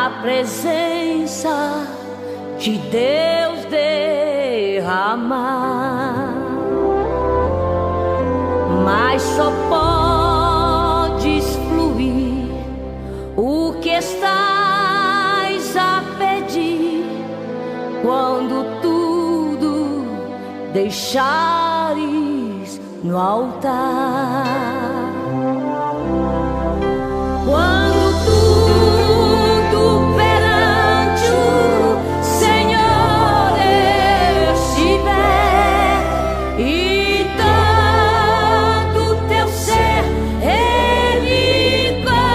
a presença de Deus derramar, mas só podes fluir o que estás a pedir quando tudo deixares no altar. Quando tudo perante o Senhor estiver e todo teu ser Ele controlar,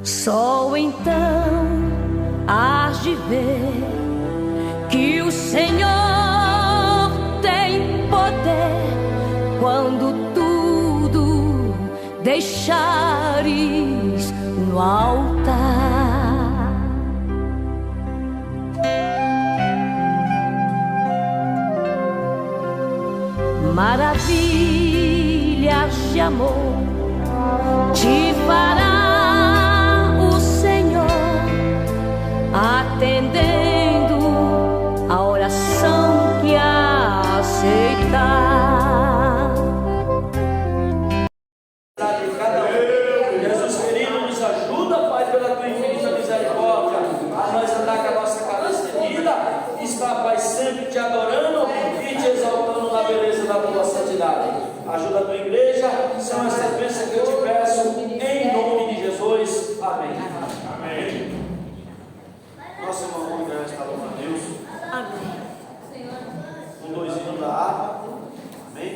só então hás de ver que o Senhor tem poder quando tudo deixares no altar. Maravilhas de amor te fará o Senhor, atendendo a oração que aceitar. Jesus querido, nos ajuda, Pai, pela tua infinita misericórdia, a nós andar com a nossa cabeça erguida, estar, Pai, sempre te adorando e te exaltando na beleza da tua santidade. Ajuda a tua igreja, são essas bênçãos que eu te peço, em nome de Jesus. Amém. Amém. Nossa irmã André está louvando a Deus. Amém. Com 2 hinos da harpa. Amém.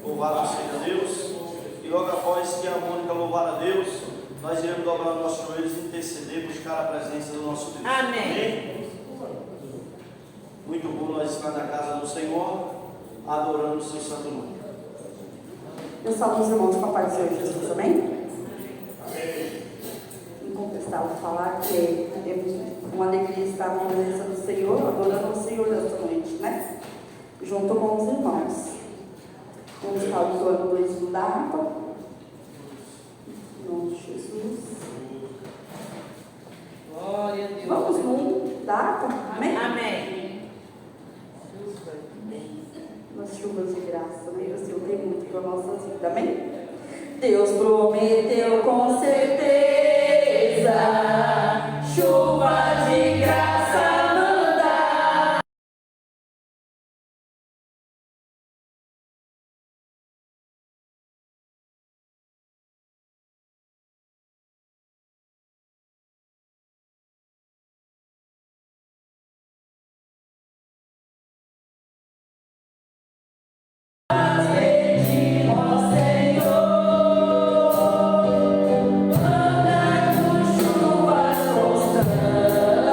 Louvado seja Deus. E logo após que a Mônica louvar a Deus, nós iremos dobrar nossos joelhos e interceder, buscar a presença do nosso Deus. Amém. Amém. Muito bom nós estar na casa do Senhor, adorando o seu santo nome. Eu saúdo os irmãos com a paz do Senhor Jesus, amém? Amém. Incontestável falar que temos uma alegria estar na presença do Senhor, adorando o Senhor nesta noite, né? Junto com os irmãos. Vamos estar usando 2 hinos da harpa. Em nome de Jesus. Glória a Deus. Vamos no 1 da harpa, amém? Amém. Nas chuvas de graça, né? O Senhor tem muito para a nossa vida, amém? Deus prometeu com certeza chuva de graça mandar. Chuva constante.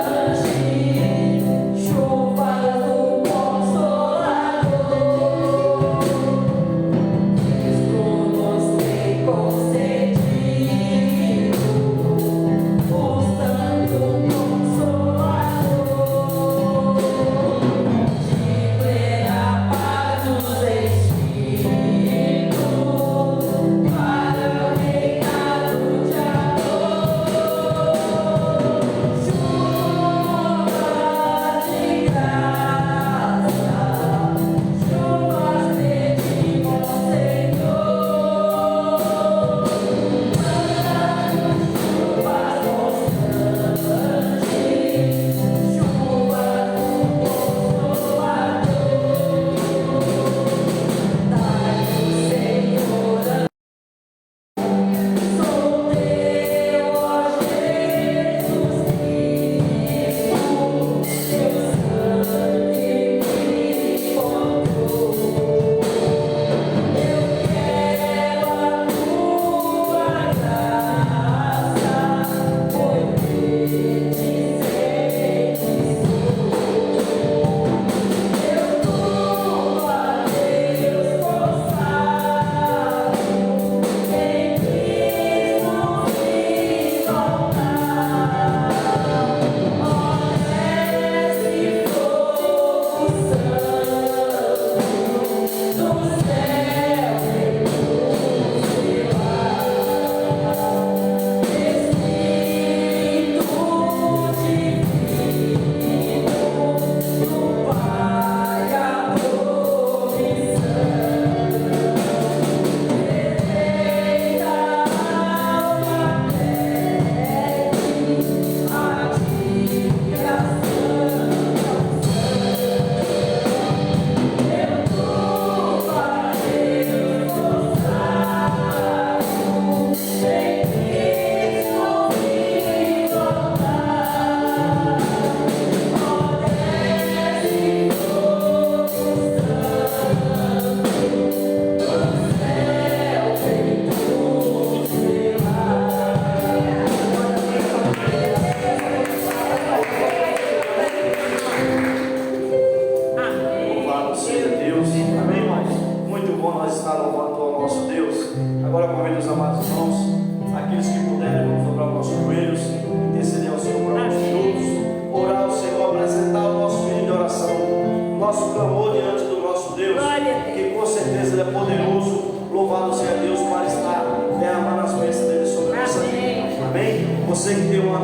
Você que tem uma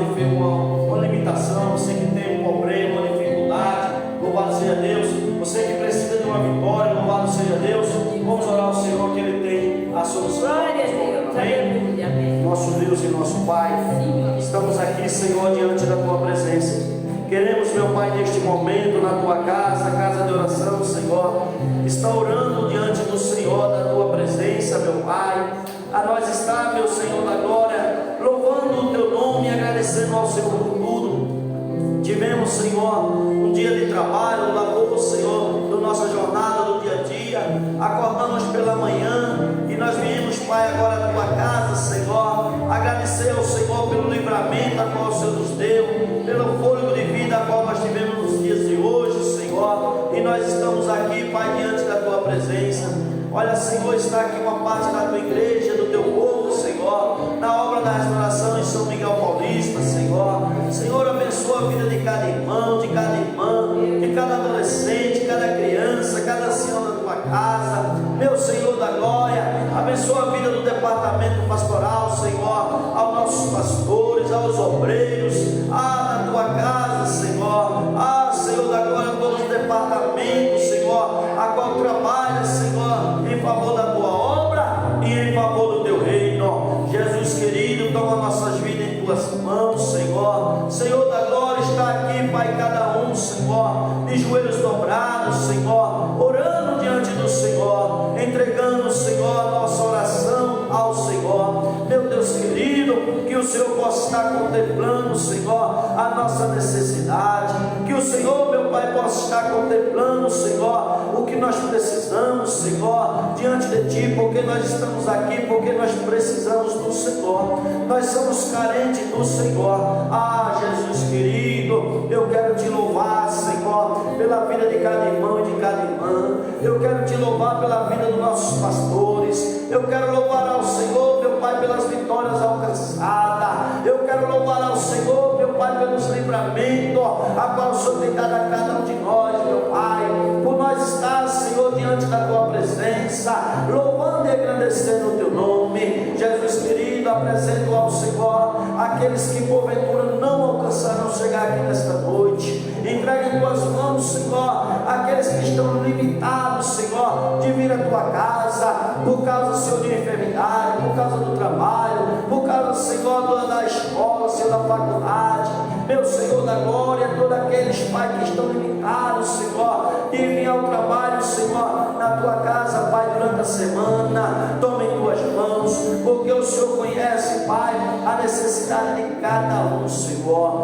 limitação, você que tem um problema, uma dificuldade, louvado seja Deus. Você que precisa de uma vitória, louvado seja Deus. Vamos orar ao Senhor que Ele tem a solução. Glória a Deus. Amém? Amém. Nosso Deus e nosso Pai, estamos aqui, Senhor, diante da Tua presença. Queremos, meu Pai, neste momento, na Tua casa, casa de oração, Senhor, está orando diante do Senhor, da Tua presença, meu Pai. A nós está, meu Senhor da glória, louvando o Teu nome e agradecendo ao Senhor por tudo. Tivemos, Senhor, um dia de trabalho, labor, Senhor, da nossa jornada do dia a dia. Acordamos pela manhã e nós viemos, Pai, agora à Tua casa, Senhor, agradecer ao Senhor pelo livramento a qual o Senhor nos deu, pelo fôlego de vida a qual nós tivemos nos dias de hoje, Senhor. E nós estamos aqui, Pai, diante da Tua presença. Olha, Senhor, está aqui uma parte da Tua igreja, do Teu povo, Senhor, na obra da restauração em São Miguel Paulista, Senhor. Senhor, abençoa a vida de cada irmão, de cada irmã, de cada adolescente, cada criança, cada ancião da Tua casa, meu Senhor da glória. Abençoa a vida do departamento pastoral, Senhor, aos nossos pastores, aos obreiros, na Tua casa, Senhor, Senhor da glória, todos os departamentos, Senhor, a qual trabalha, Senhor, em favor da Tua obra e em favor do Teu reino. Jesus querido, toma nossas vidas em Tuas mãos, Senhor. Senhor da glória, está aqui, Pai, cada um, Senhor, de joelhos dobrados, Senhor, orando diante do Senhor, entregando, Senhor, a nossa oração ao Senhor. Meu Deus querido, que o Senhor possa estar contemplando, Senhor, a nossa necessidade, que o Senhor, meu Pai, possa estar contemplando, Senhor, o que nós precisamos, Senhor, diante de Ti, porque nós estamos aqui, porque nós precisamos do Senhor, nós somos carentes do Senhor. Jesus querido, eu quero Te louvar, Senhor, pela vida de cada irmão e de cada irmã. Eu quero Te louvar pela vida dos nossos pastores. Eu quero louvar ao Senhor, meu Pai, pelas vitórias alcançadas. Eu quero louvar ao Senhor, meu Pai, pelos livramentos a qual o Senhor tem dado a cada um de nós, meu Pai, por nós estar, Senhor, diante da Tua presença, louvando e agradecendo o Teu nome. Jesus querido, apresento ao Senhor aqueles que porventura não alcançarão chegar aqui nesta noite. Entrega em Tuas mãos, Senhor, aqueles que estão limitados, Senhor, de vir à Tua casa, por causa, Senhor, de enfermidade, por causa do trabalho, por causa, Senhor, da escola, Senhor, da faculdade. Meu Senhor da glória, todos aqueles, Pai, que estão limitados, Senhor, de vir ao trabalho, Senhor, na Tua casa, Pai, durante a semana, toma em Tuas mãos, porque o Senhor conhece, Pai, a necessidade de cada um, Senhor.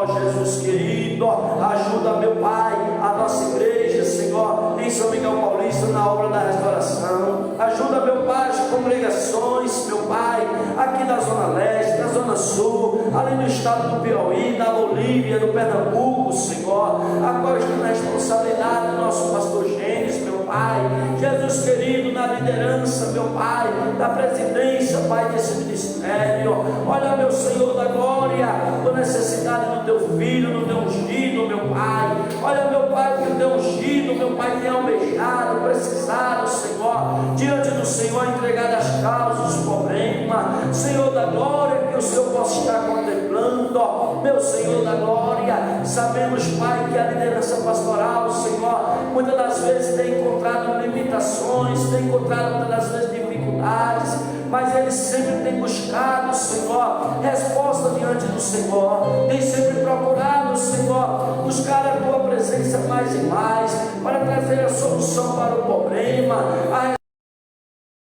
Jesus querido, ajuda, meu Pai, a nossa igreja, Senhor, em São Miguel Paulista, na obra da restauração. Ajuda, meu Pai, as congregações, meu Pai, aqui da Zona Leste, da Zona Sul, ali no estado do Piauí, da Bolívia, do Pernambuco, Senhor, a qual está na responsabilidade do nosso pastor Gênesis, meu Pai. Jesus querido, na liderança, meu Pai, da presidência, Pai, desse ministério. Olha, meu Senhor da glória, a necessidade do Teu filho, do Teu ungido, meu Pai. Olha, meu Pai, que o Teu ungido, meu Pai, tem almejado, precisado, Senhor, diante do Senhor, entregado as causas, os problemas, Senhor da glória, que o Senhor possa estar contemplando, meu Senhor da glória. Sabemos, Pai, que a liderança pastoral, Senhor, muitas das vezes tem encontrado limitações, tem encontrado muitas das vezes dificuldades, mas eles sempre têm buscado, Senhor, resposta diante do Senhor, tem sempre procurado, Senhor, buscar a Tua presença mais e mais, para trazer a solução para o problema.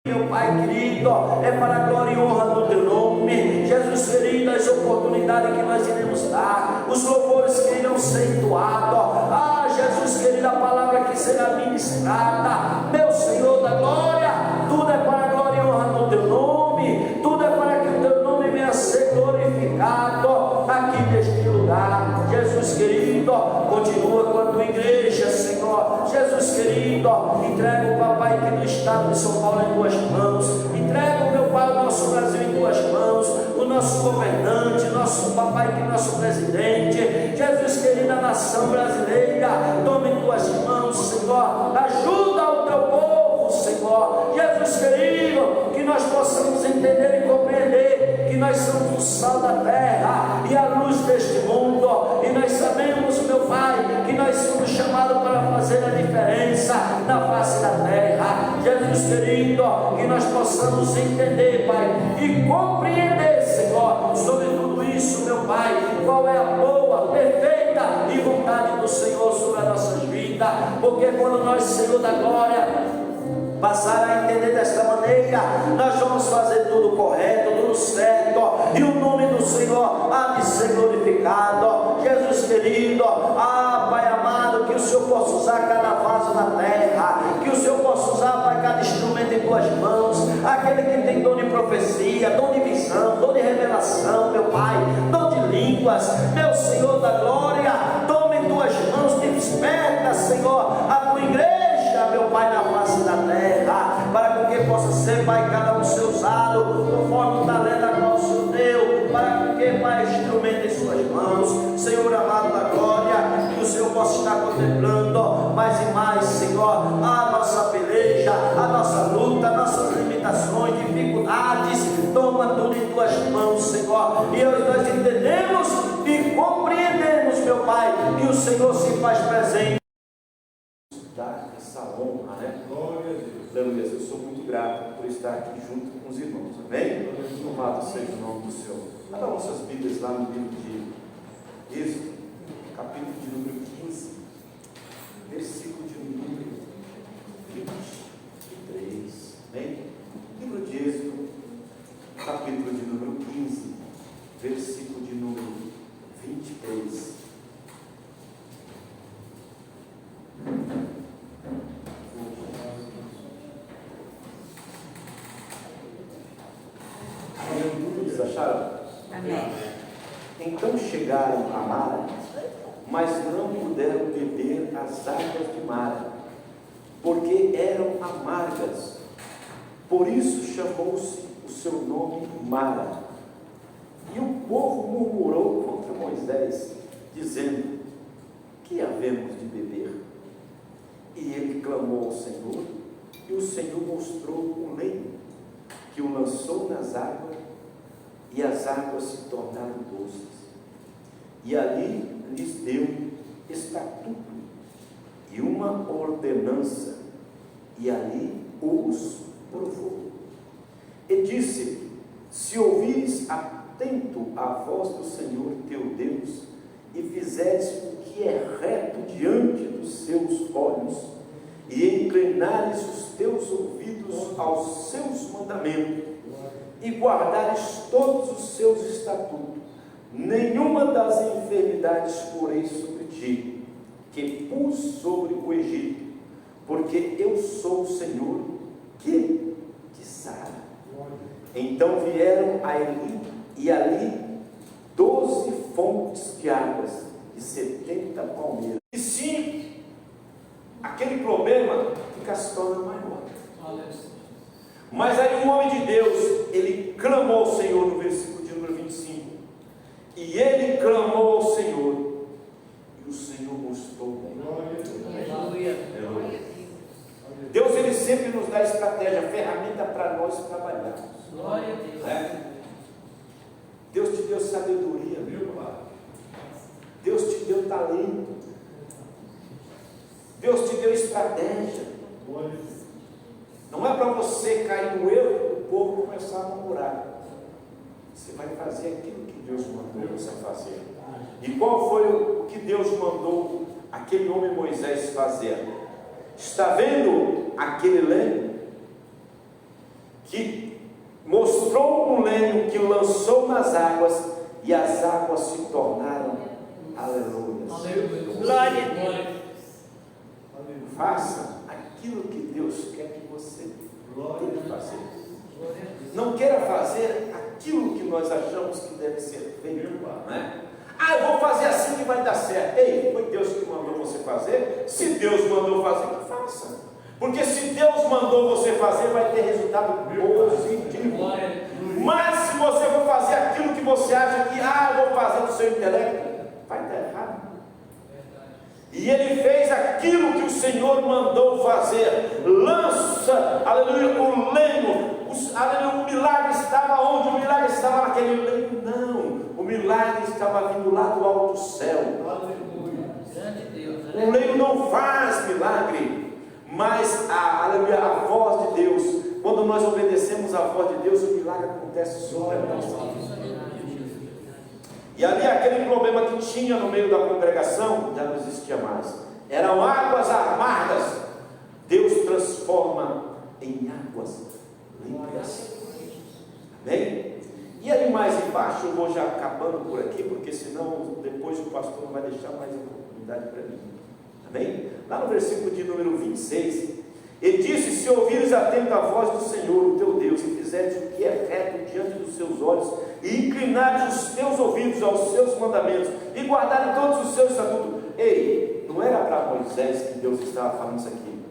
Meu Pai querido, é para a glória e honra do Teu nome. Jesus querido, as oportunidades que nós iremos dar, os louvores que irão ser entoados, Jesus querido, a palavra que será ministrada, meu Senhor da glória, tudo é para a glória e honra do Teu nome, tudo é para que o Teu nome venha a ser glorificado aqui neste lugar. Jesus querido, continua com a Tua igreja, Senhor. Jesus querido, entrega o papai aqui do estado de São Paulo em Tuas mãos, entrega o meu Pai, o nosso Brasil em Tuas mãos, o nosso governante, nosso papai aqui, nosso presidente. Jesus querido, a nação brasileira, toma em Tuas mãos, Senhor, ajuda o Teu povo, Senhor. Jesus querido, que nós possamos entender e compreender que nós somos o sal da terra, nós somos chamados para fazer a diferença na face da terra. Jesus querido, que nós possamos entender, Pai, e compreender, Senhor, sobre tudo isso, meu Pai, qual é a boa, perfeita e vontade do Senhor sobre as nossas vidas, porque quando nós, Senhor da glória, passar a entender desta maneira, nós vamos fazer tudo correto, tudo certo, e o nome do Senhor há de ser glorificado. Jesus querido, Pai amado, que o Senhor possa usar cada vaso na terra, que o Senhor possa usar, Pai, cada instrumento em tuas mãos, aquele que tem dom de profecia, dom de visão, dom de revelação, meu Pai, dom de línguas, meu Senhor da glória, toma em tuas mãos, desperta, Senhor, a tua igreja, meu Pai, na face da terra, para que possa ser, Pai, cada um seu usado, conforme o talento a qual o Senhor deu, para que, Pai, instrumento em suas mãos, Senhor amado da glória, que o Senhor possa estar contemplando mais e mais, Senhor, a nossa peleja, a nossa luta, as nossas limitações, dificuldades, toma tudo em tuas mãos, Senhor, e hoje nós entendemos e compreendemos, meu Pai, que o Senhor se faz presente. Dar essa honra, né? Aleluia, eu sou muito grato por estar aqui junto com os irmãos, amém? Louvado seja o nome do Senhor. Abra nossas Bíblias lá no livro de Êxodo, capítulo de número 15, versículo de número 23, amém? Livro de Êxodo, capítulo de número 15, versículo de número 23. Acharam? Amém. Então chegaram a Mara, mas não puderam beber as águas de Mara, porque eram amargas. Por isso chamou-se o seu nome Mara. E o povo murmurou contra Moisés, dizendo: que havemos de beber? E ele clamou ao Senhor, e o Senhor mostrou um leito, que o lançou nas águas, e as águas se tornaram doces. E ali lhes deu estatuto e uma ordenança, e ali os provou. E disse: se ouvires atento à voz do Senhor teu Deus, e fizeres o que é reto diante dos seus olhos, e inclinares os teus ouvidos aos seus mandamentos, e guardares todos os seus estatutos, nenhuma das enfermidades porei sobre ti, que pus sobre o Egito, porque eu sou o Senhor que te sara. Então vieram a Eli, e ali 12 fontes de águas, e 70 palmeiras. E sim, aquele problema fica se torna maior. Mas aí o homem de Deus, ele clamou ao Senhor no versículo de número 25. E ele clamou ao Senhor, e o Senhor mostrou bem. Deus, ele sempre nos dá estratégia, ferramenta para nós trabalharmos. Glória a Deus. Deus te deu sabedoria, viu, Pai? Deus te deu talento. Deus te deu estratégia. Não é para você cair no erro e o povo começar a murmurar. Você vai fazer aquilo que Deus mandou você fazer. E qual foi o que Deus mandou aquele homem Moisés fazer? Está vendo aquele lenho? Que mostrou um lenho que lançou nas águas, e as águas se tornaram aleluia. Glória a Deus. Faça aquilo que Deus quer que você tem que fazer. Não queira fazer aquilo que nós achamos que deve ser feito, né? Eu vou fazer assim que vai dar certo. Ei, foi Deus que mandou você fazer? Se Deus mandou fazer, que faça. Porque se Deus mandou você fazer, vai ter resultado positivo. Mas se você for fazer aquilo que você acha que, eu vou fazer do seu intelecto, vai dar errado. E ele fez aquilo que o Senhor mandou fazer. Lança, aleluia, o lenho. Aleluia, o milagre estava onde? O milagre estava naquele lenho? Não, o milagre estava vindo lá do alto céu. Aleluia. Grande Deus, Lá Mas a voz de Deus, quando nós obedecemos a voz de Deus, o milagre acontece sobre nós. E ali aquele problema que tinha no meio da congregação já não existia mais. Eram águas amargas. Deus transforma em águas limpas. Amém? E ali mais embaixo, eu vou já acabando por aqui, porque senão depois o pastor não vai deixar mais oportunidade para mim. Amém? Lá no versículo de número 26, ele disse: se ouvires atento a voz do Senhor, o teu Deus, e fizeres o que é reto diante dos seus olhos, e inclinares os teus ouvidos aos seus mandamentos, e guardares todos os seus estatutos. Ei, não era para Moisés que Deus estava falando isso aqui.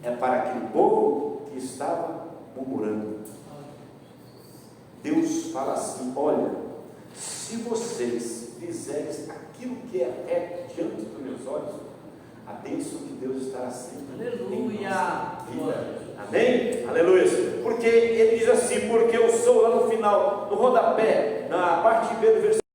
É para aquele povo que estava murmurando. Deus fala assim: olha, se vocês fizerem aquilo que é reto diante dos meus olhos, a bênção de Deus estará sempre em nossa vida. Amém? Aleluia. Porque ele diz assim: porque eu sou, lá no final, no rodapé, na parte B do versículo.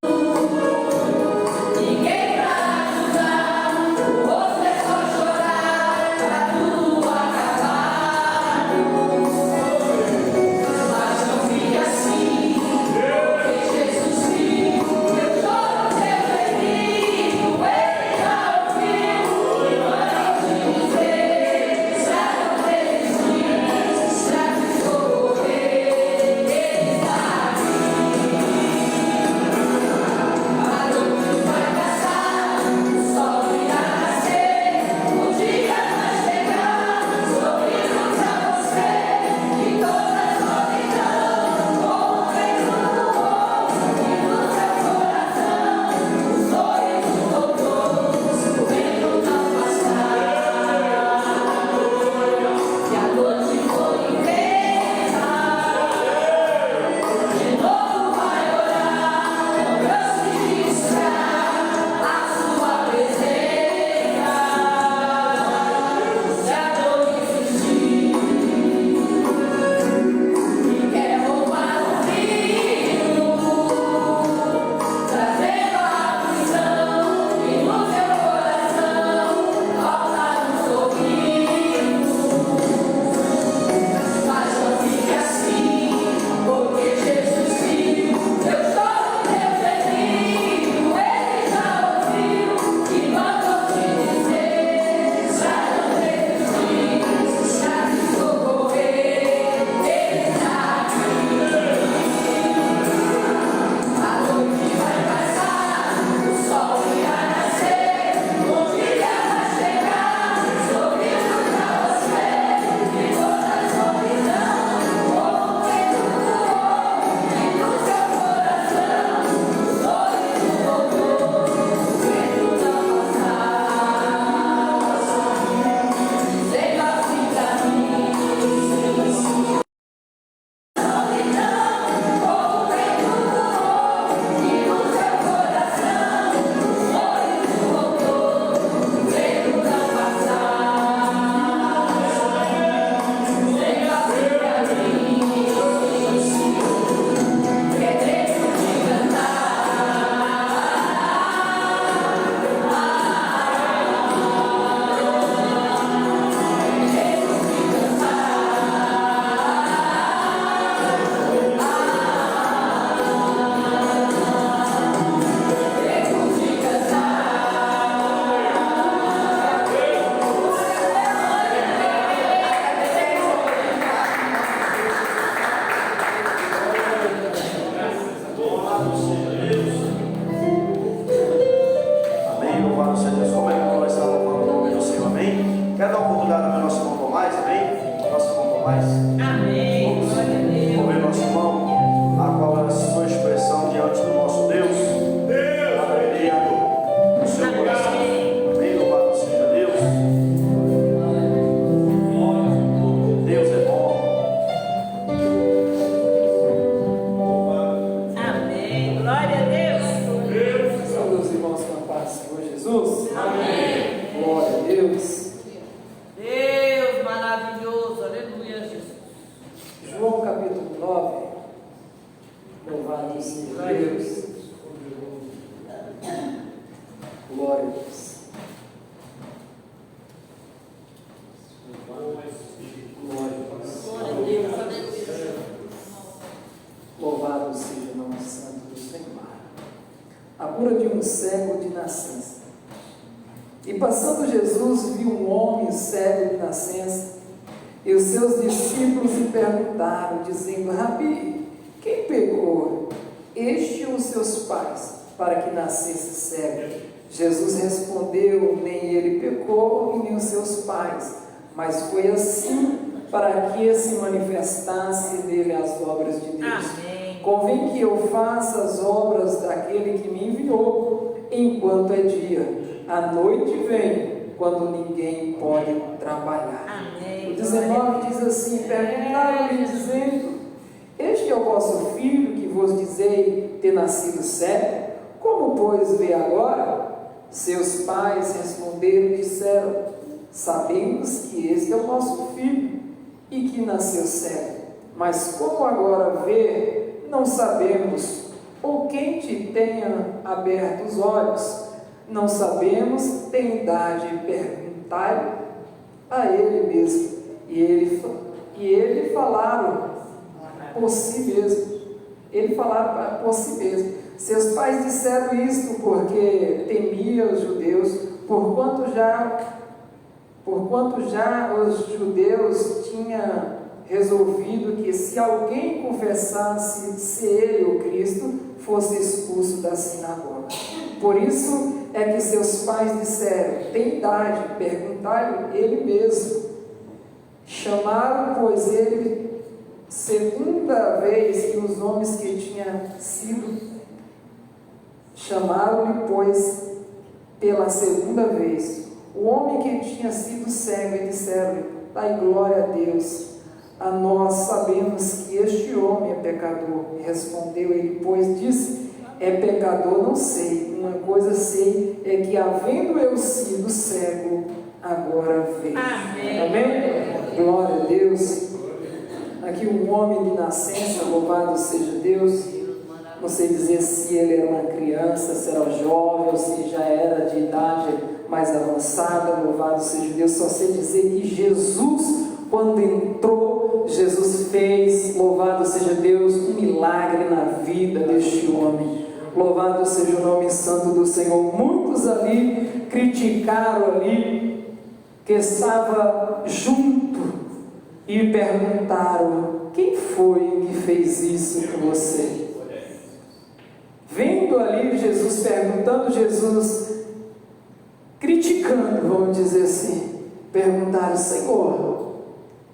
E passando Jesus, viu um homem cego de nascença, e os seus discípulos lhe perguntaram, dizendo: Rabi, quem pecou, este ou os seus pais, para que nascesse cego? Jesus respondeu: nem ele pecou, e nem os seus pais, mas foi assim para que se manifestasse nele as obras de Deus. Amém. Convém que eu faça as obras daquele que me enviou, enquanto é dia. A noite vem, quando ninguém pode trabalhar. Amém. O 19 diz assim: perguntaram-lhe, dizendo: este é o vosso filho, que vos dizei ter nascido cego? Como, pois, vê agora? Seus pais responderam e disseram: sabemos que este é o nosso filho, e que nasceu cego. Mas como agora vê, não sabemos, ou quem te tenha aberto os olhos. Não sabemos, tem idade, perguntai a ele mesmo. E ele falaram por si mesmo. Ele falaram por si mesmo. Seus pais disseram isto porque temia os judeus, porquanto já os judeus tinham resolvido que se alguém confessasse ser ele o Cristo, fosse expulso da sinagoga. Por isso é que seus pais disseram: tem idade, perguntai-lhe ele mesmo. Chamaram, pois, ele segunda vez, e os nomes que tinha sido chamaram-lhe, pois, pela segunda vez o homem que tinha sido cego, e disseram-lhe: dai glória a Deus. A nós sabemos que este homem é pecador. E respondeu ele, pois, disse: é pecador, não sei. Uma coisa sei, é que havendo eu sido cego, agora vejo. Amém. Amém? Glória a Deus. Aqui um homem de nascença, louvado seja Deus. Não sei dizer se ele era uma criança, se era jovem, ou se já era de idade mais avançada, louvado seja Deus. Só sei dizer que Jesus, quando entrou, Jesus fez, louvado seja Deus, um milagre na vida deste homem. Louvado seja o nome santo do Senhor. Muitos ali criticaram ali, que estava junto, e perguntaram: quem foi que fez isso com você? Vendo ali Jesus, perguntando, Jesus criticando, vamos dizer assim, perguntaram: Senhor,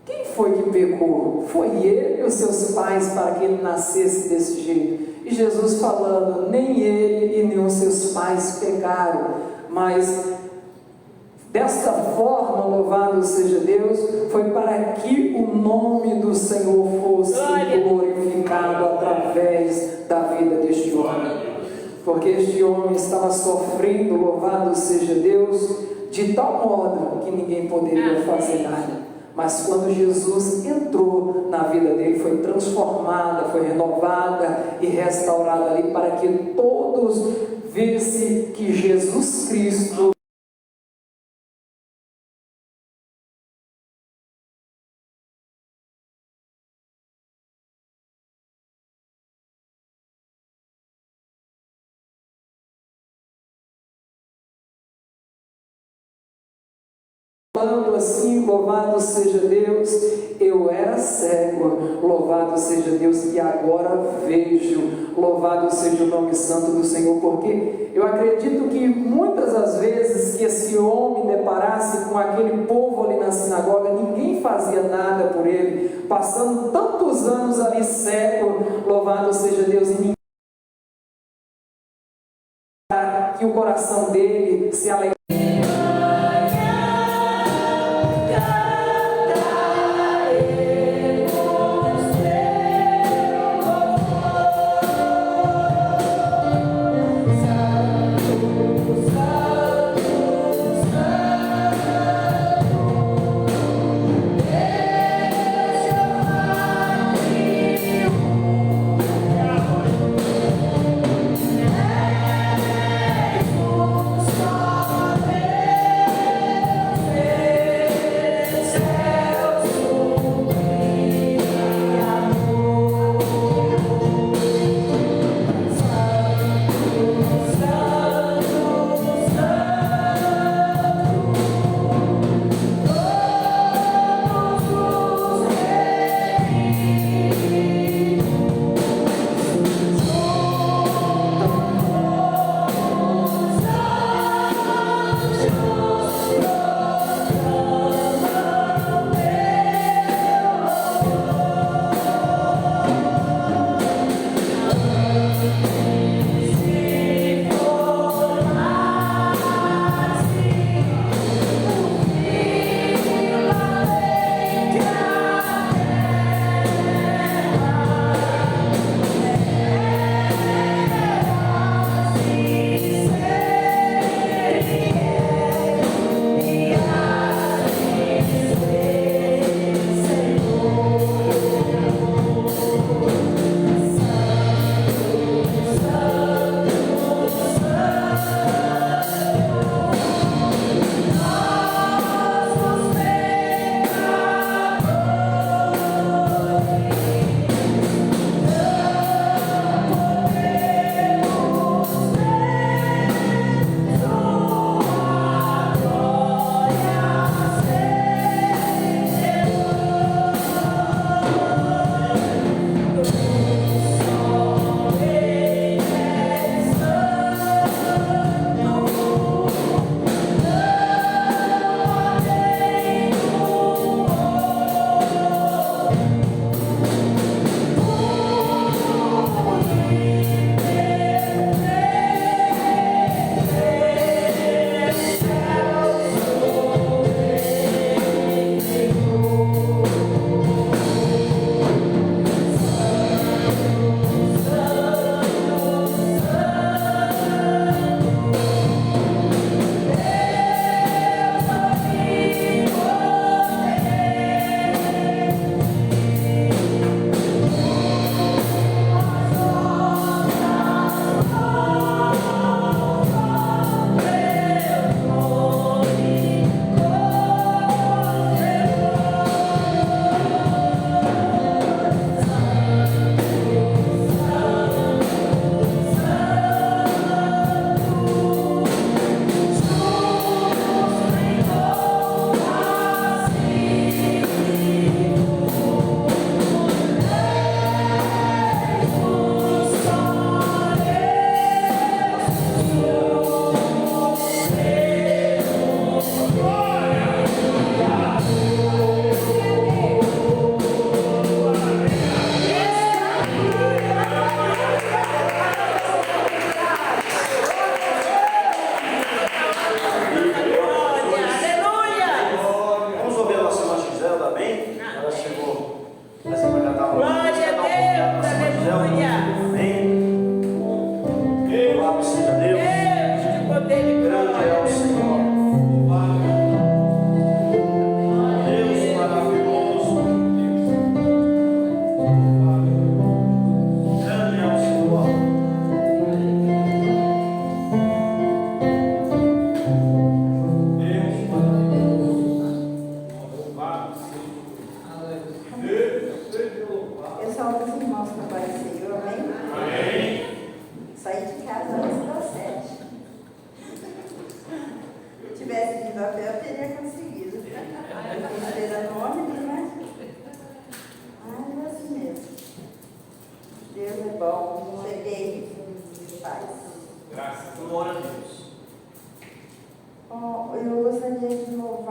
quem foi que pecou? Foi ele ou seus pais para que ele nascesse desse jeito? E Jesus falando: nem ele e nem os seus pais pecaram, mas desta forma, louvado seja Deus, foi para que o nome do Senhor fosse glorificado através da vida deste homem. Porque este homem estava sofrendo, louvado seja Deus, de tal modo que ninguém poderia fazer nada. Mas quando Jesus entrou na vida dele, foi transformada, foi renovada e restaurada ali, para que todos vissem que Jesus Cristo falando assim: louvado seja Deus, eu era cego, louvado seja Deus, e agora vejo, louvado seja o nome santo do Senhor. Porque eu acredito que muitas das vezes que esse homem deparasse com aquele povo ali na sinagoga, ninguém fazia nada por ele, passando tantos anos ali cego, louvado seja Deus, e ninguém, que o coração dele se alegra.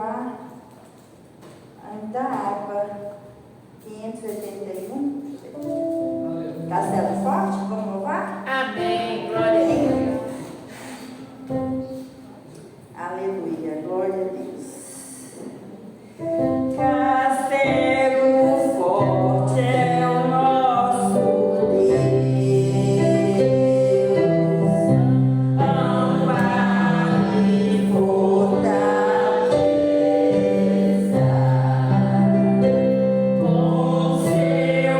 louvar da harpa 581. Castelo Forte, vamos louvar? Amém. Glória a Deus. Aleluia, glória a Deus. Castelo forte é o nosso Deus, amparo e fortaleza, com seu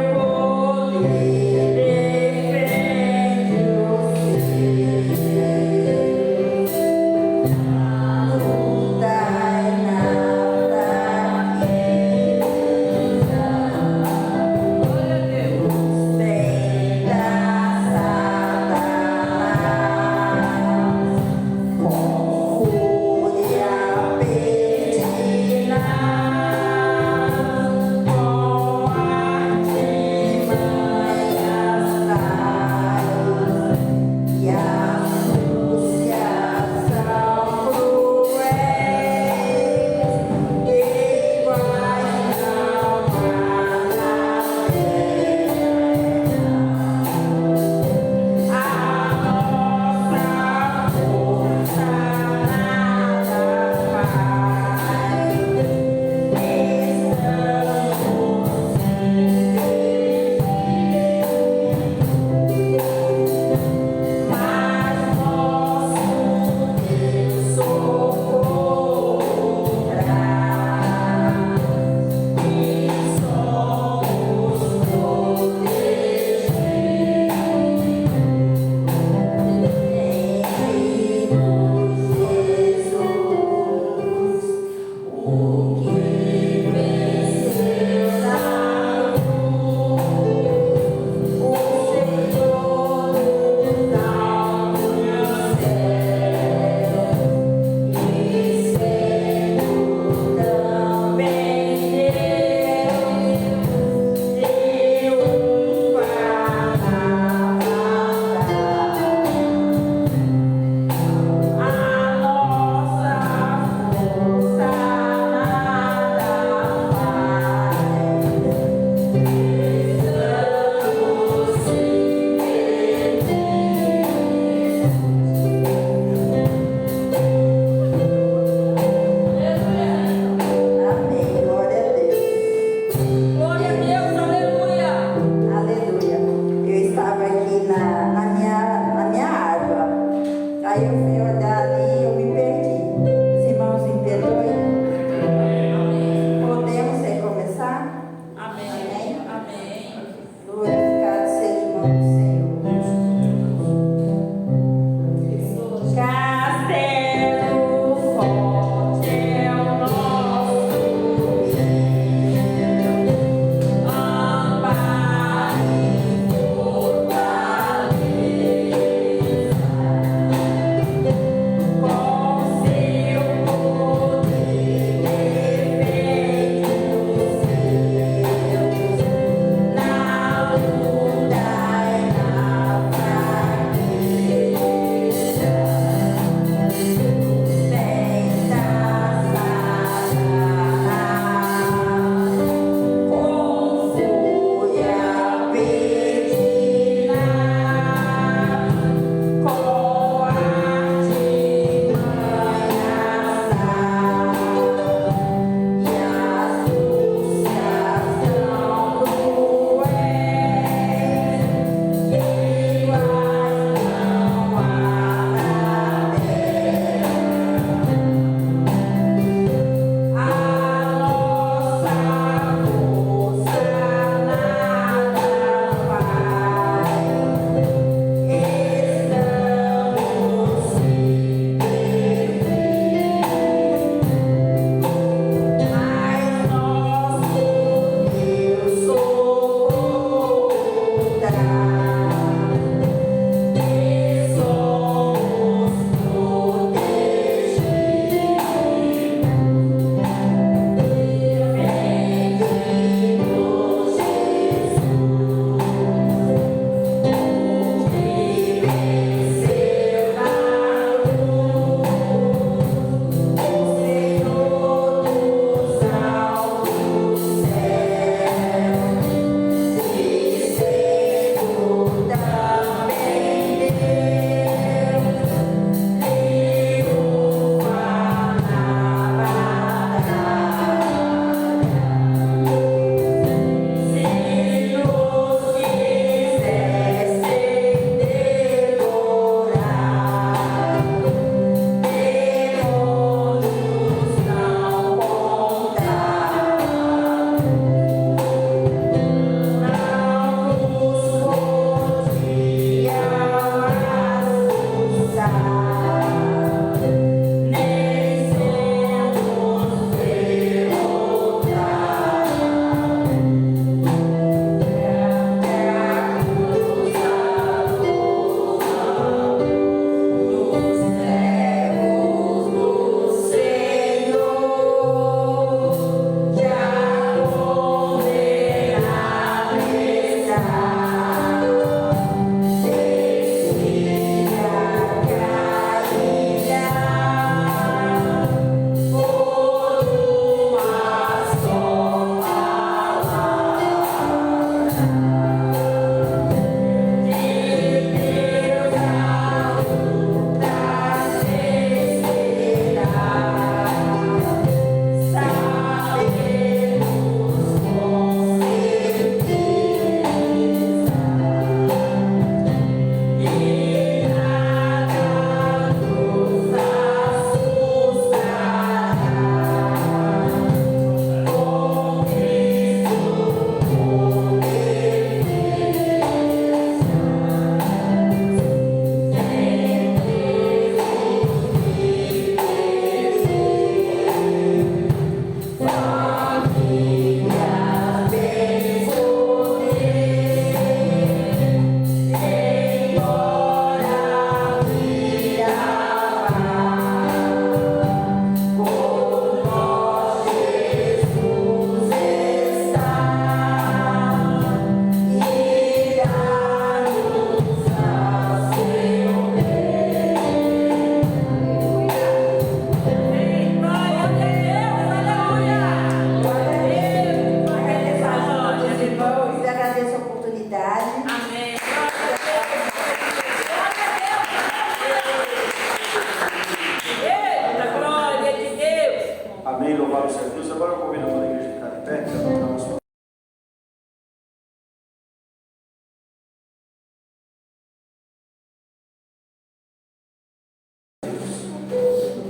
você a cruz. Agora eu convido a toda a igreja a ficar de pé.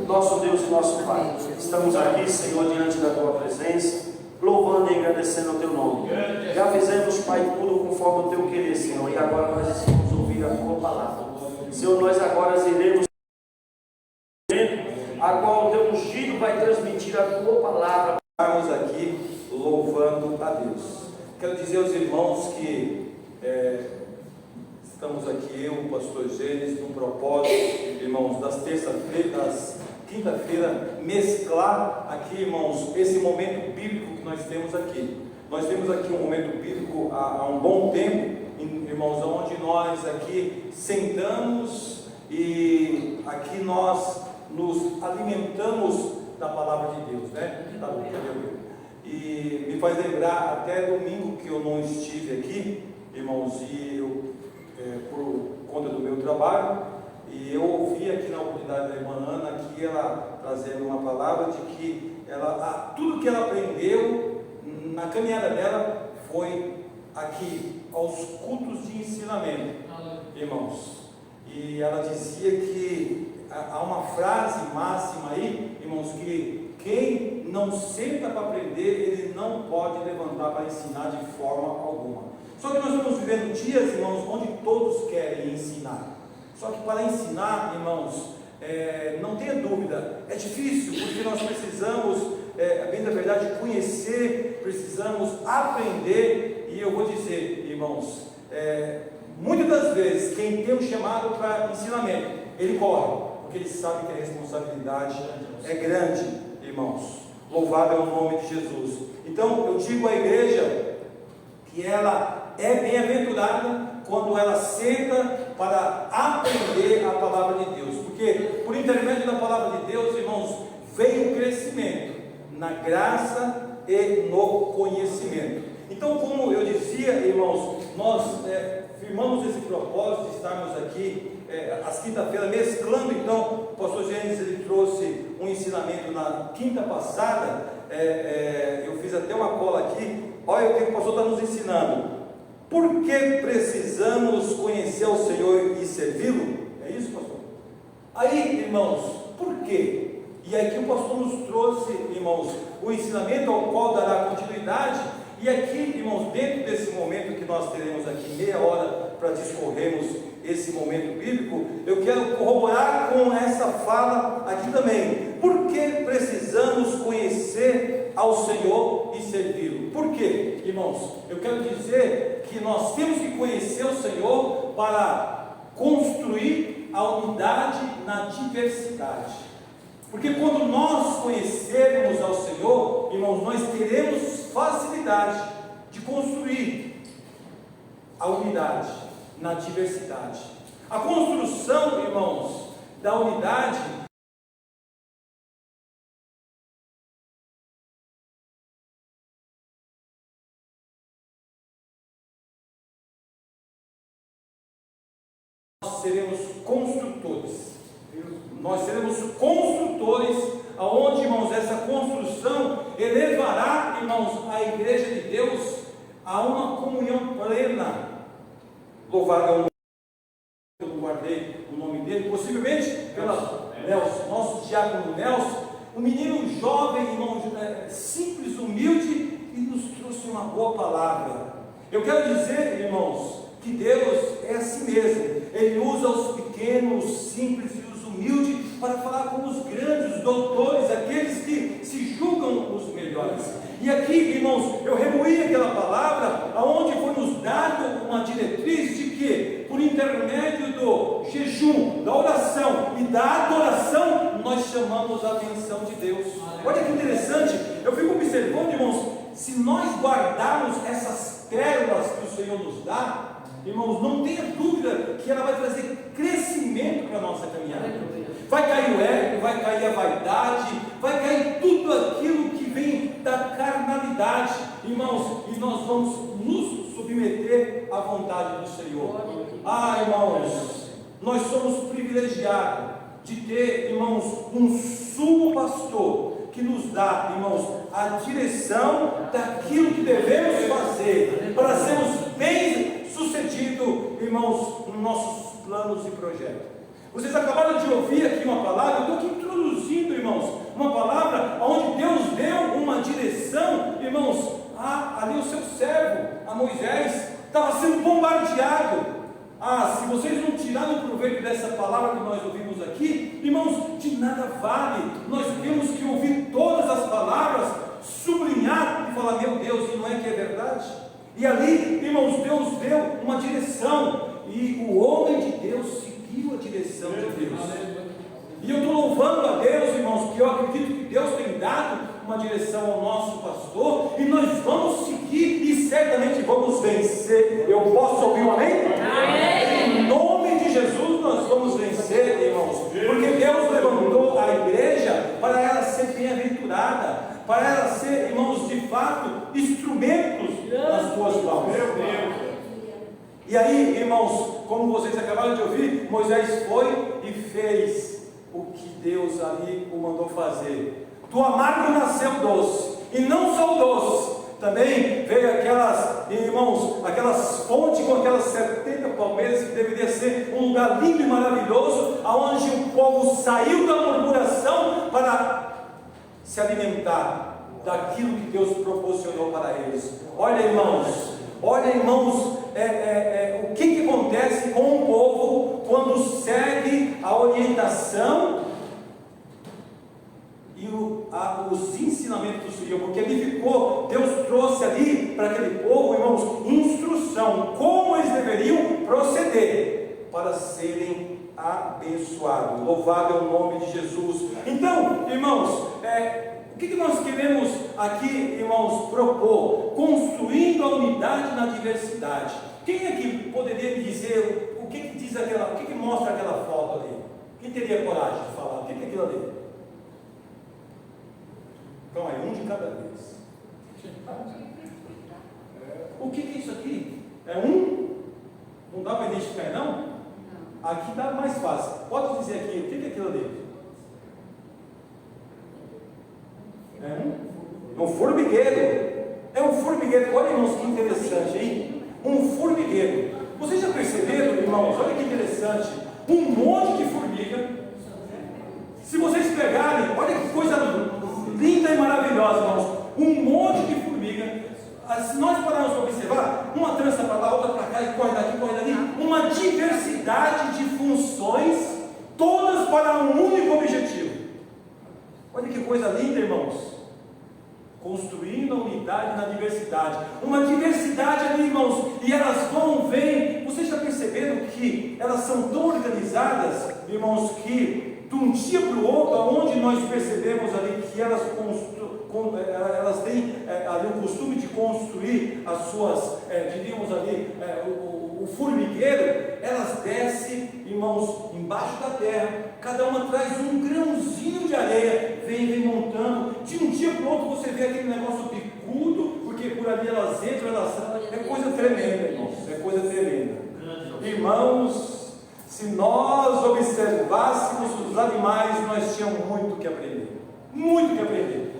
Nosso Deus e nosso Pai, estamos aqui, Senhor, diante da Tua presença, louvando e agradecendo o Teu nome. Já fizemos, Pai, tudo conforme o Teu querer, Senhor, e agora nós estamos ouvir a Tua palavra. Senhor, nós agora iremos a qual o Teu ungido vai transmitir a Tua palavra. Estamos aqui louvando a Deus. Quero dizer aos irmãos que estamos aqui, eu, o pastor Gênesis, no propósito, irmãos, das quinta-feira, mesclar aqui, irmãos, esse momento bíblico que nós temos aqui. Nós temos aqui um momento bíblico há um bom tempo, irmãos, onde nós aqui sentamos e aqui nós nos alimentamos da palavra de Deus, né? Tá bom, e me faz lembrar até domingo que eu não estive aqui, irmãos, e eu, por conta do meu trabalho, e eu ouvi aqui na oportunidade da irmã Ana, que ela trazendo uma palavra de que tudo que ela aprendeu na caminhada dela foi aqui, aos cultos de ensinamento, irmãos. E ela dizia que há uma frase máxima aí, irmãos, que quem não senta para aprender, ele não pode levantar para ensinar de forma alguma. Só que nós estamos vivendo dias, irmãos, onde todos querem ensinar. Só que para ensinar, irmãos, não tenha dúvida, é difícil, porque nós precisamos, bem da verdade, conhecer, precisamos aprender, e eu vou dizer, irmãos, muitas das vezes, quem tem um chamado para ensinamento, ele corre, porque ele sabe que a responsabilidade é grande, irmãos. Louvado é o nome de Jesus. Então, eu digo à igreja que ela é bem-aventurada quando ela senta para aprender a palavra de Deus, porque por intermédio da palavra de Deus, irmãos, vem o crescimento na graça e no conhecimento. Então, como eu dizia, irmãos, nós firmamos esse propósito de estarmos aqui às quinta-feiras, mesclando. Então, o pastor Gênesis, ele trouxe um ensinamento na quinta passada, eu fiz até uma cola aqui. Olha o que o pastor está nos ensinando. Por que precisamos conhecer o Senhor e servi-lo? É isso, pastor? Aí, irmãos, por quê? E aqui o pastor nos trouxe, irmãos, o ensinamento ao qual dará continuidade. E aqui, irmãos, dentro desse momento que nós teremos aqui, meia hora para discorrermos esse momento bíblico, eu quero corroborar com essa fala aqui também. Por que precisamos conhecer ao Senhor e servi-lo? Por quê, irmãos? Eu quero dizer que nós temos que conhecer o Senhor para construir a unidade na diversidade. Porque quando nós conhecermos ao Senhor, irmãos, nós teremos facilidade de construir a unidade na diversidade. A construção, irmãos, da unidade nós seremos construtores. Nós seremos construtores, aonde, irmãos, essa construção elevará, irmãos, a igreja de Deus a uma comunhão plena. Louvado é o nome, eu não guardei o nome dele, possivelmente pela Nelson, nosso diácono Nelson, um menino jovem, irmãos, simples, humilde, e nos trouxe uma boa palavra. Eu quero dizer, irmãos, que Deus é assim mesmo. Ele usa os pequenos, os simples e os humildes para falar com os grandes, os doutores, aqueles que se julgam os melhores. E aqui, irmãos, eu remoí aquela palavra aonde foi nos dado uma diretriz de que, por intermédio do jejum, da oração e da adoração, nós chamamos a atenção de Deus. Olha que interessante, eu fico observando, irmãos, se nós guardarmos essas pérolas que o Senhor nos dá, irmãos, não tenha dúvida que ela vai trazer crescimento para a nossa caminhada. Vai cair o ego, vai cair a vaidade, vai cair tudo aquilo que vem da carnalidade, irmãos, e nós vamos nos submeter à vontade do Senhor. Ah, irmãos, nós somos privilegiados de ter, irmãos, um sumo pastor que nos dá, irmãos, a direção daquilo que devemos fazer para sermos bem-sucedidos, irmãos, nos nossos planos e projetos. Vocês acabaram de ouvir aqui uma palavra, eu estou aqui introduzindo, irmãos, uma palavra onde Deus deu uma direção, irmãos, ali o seu servo, a Moisés, estava sendo bombardeado. Se vocês não tirarem o proveito dessa palavra que nós ouvimos aqui, irmãos, de nada vale. Nós temos que ouvir todas as palavras, sublinhar e falar, meu Deus, e não é que é verdade? E ali, irmãos, Deus deu uma direção, e o homem de Deus seguiu a direção de Deus. E eu estou louvando a Deus, irmãos, que eu acredito que Deus tem dado uma direção ao nosso pastor, e nós vamos seguir e certamente vamos vencer. Eu posso ouvir um amém? Amém. Em nome de Jesus nós vamos vencer, irmãos, porque Deus levantou a igreja para ela ser bem-aventurada, para ela ser, irmãos, de fato, instrumentos nas suas mãos. Meu Deus. E aí, irmãos, como vocês acabaram de ouvir, Moisés foi e fez o que Deus ali o mandou fazer. Do amargo nasceu doce, e não só o doce, também veio aquelas, irmãos, aquelas fontes com aquelas 70 palmeiras, que deveria ser um lugar lindo e maravilhoso, aonde o povo saiu da murmuração para se alimentar daquilo que Deus proporcionou para eles. Olha, irmãos, o que acontece com o povo quando segue a orientação e os ensinamentos do Senhor, porque ali ficou, Deus trouxe ali para aquele povo, irmãos, instrução, como eles deveriam proceder para serem abençoados. Louvado é o nome de Jesus. Então, irmãos, o que nós queremos aqui, irmãos, propor? Construindo a unidade na diversidade. Quem aqui poderia me dizer o que diz aquela, o que mostra aquela foto ali? Quem teria coragem de falar? O que é aquilo ali? Calma aí, um de cada vez. O que é isso aqui? É um? Não dá para identificar, não? Aqui dá mais fácil. Pode dizer aqui, o que é aquilo ali? É um formigueiro. É um formigueiro. Olha, irmãos, que interessante, hein? Um formigueiro. Vocês já perceberam, irmãos? Olha que interessante. Um monte de formiga. Se vocês pegarem, olha que coisa linda e maravilhosa, irmãos. Um monte de formiga. Se nós pararmos para observar, uma trança para lá, outra para cá, e corre daqui, corre dali. Uma diversidade de funções, todas para um único objetivo. Olha que coisa linda, irmãos. Construindo a unidade na diversidade. Uma diversidade ali, irmãos, e elas vão, vêm. Vocês já perceberam que elas são tão organizadas, irmãos, que de um dia para o outro, onde nós percebemos ali que elas têm ali o costume de construir as suas, diríamos ali, o formigueiro, elas descem, irmãos, embaixo da terra, cada uma traz um grãozinho de areia, vem montando, de um dia para o outro você vê aquele negócio picudo, porque por ali elas entram, é coisa tremenda, irmãos, é coisa tremenda. Irmãos, se nós observássemos os animais, nós tínhamos muito que aprender, muito que aprender.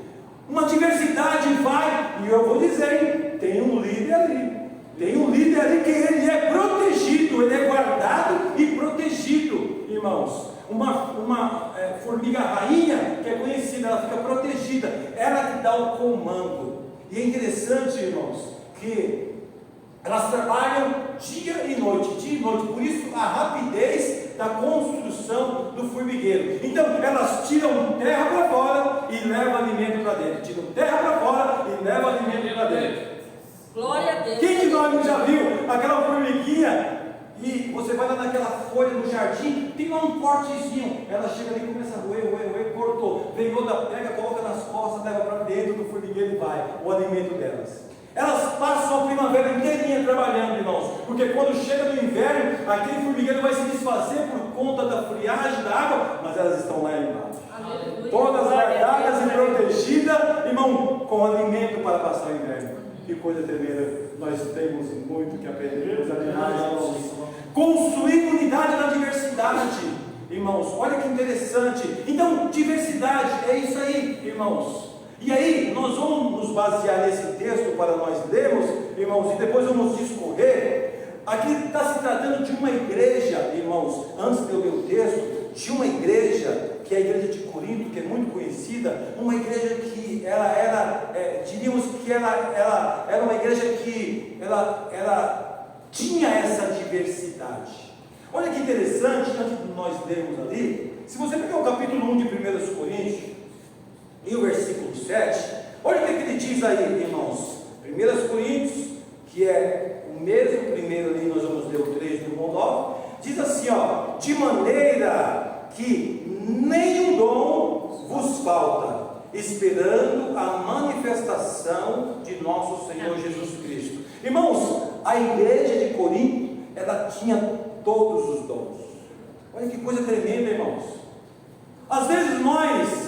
Uma diversidade vai, e eu vou dizer, tem um líder ali. Tem um líder ali que ele é protegido, ele é guardado e protegido, irmãos. Uma formiga rainha, que é conhecida, ela fica protegida, ela que dá o comando. E é interessante, irmãos, que elas trabalham dia e noite, por isso a rapidez da construção do formigueiro. Então, elas tiram terra para fora e levam alimento para dentro, tiram terra para fora e levam alimento para dentro. Glória a Deus. Quem de nós já viu aquela formiguinha e você vai lá naquela folha no jardim, tem lá um cortezinho, ela chega ali e começa a roer, cortou, vem outra, pega, coloca nas costas, leva para dentro do formigueiro e vai, o alimento delas. Elas passam a primavera inteirinha trabalhando, irmãos, porque quando chega no inverno, aquele formigueiro vai se desfazer por conta da friagem da água, mas elas estão lá embaixo. Aleluia. Todas guardadas e protegidas, irmão, com alimento para passar o inverno. Que coisa tremenda, nós temos muito que aprender com os animais, irmãos. Construir unidade na diversidade. irmãos. Olha que interessante. Então, diversidade, é isso aí, irmãos. E aí, nós vamos nos basear nesse texto para nós lermos, irmãos, e depois vamos discorrer. Aqui está se tratando de uma igreja, irmãos, antes de eu ler o texto, de uma igreja, que é a igreja de Corinto, que é muito conhecida, uma igreja que ela era, diríamos que ela era uma igreja que ela tinha essa diversidade. Olha que interessante, antes de nós lermos ali, se você pegar o capítulo 1 de 1 Coríntios, e o versículo 7, olha o que ele diz aí, irmãos. 1 Coríntios, que é o mesmo primeiro ali, nós vamos ler o 3 do 1 ao 9, diz assim, ó: de maneira que nenhum dom vos falta, esperando a manifestação de nosso Senhor Jesus Cristo. Irmãos, a igreja de Corinto, ela tinha todos os dons. Olha que coisa tremenda, irmãos. Às vezes nós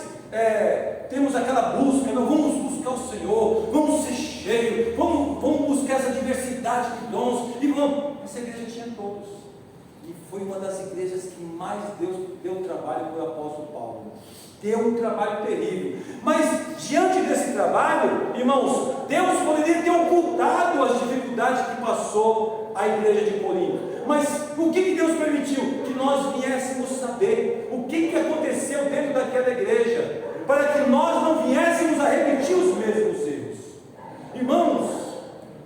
temos aquela busca, não, vamos buscar o Senhor, vamos ser cheios, vamos buscar essa diversidade de dons, e vamos. Essa igreja tinha todos, e foi uma das igrejas que mais Deus deu trabalho para o apóstolo Paulo. Deu um trabalho terrível, mas diante desse trabalho, irmãos, Deus poderia ter ocultado as dificuldades que passou a igreja de Corinto. Mas o que Deus permitiu? Que nós viéssemos saber o que aconteceu dentro daquela igreja, para que nós não viéssemos a repetir os mesmos erros. Irmãos,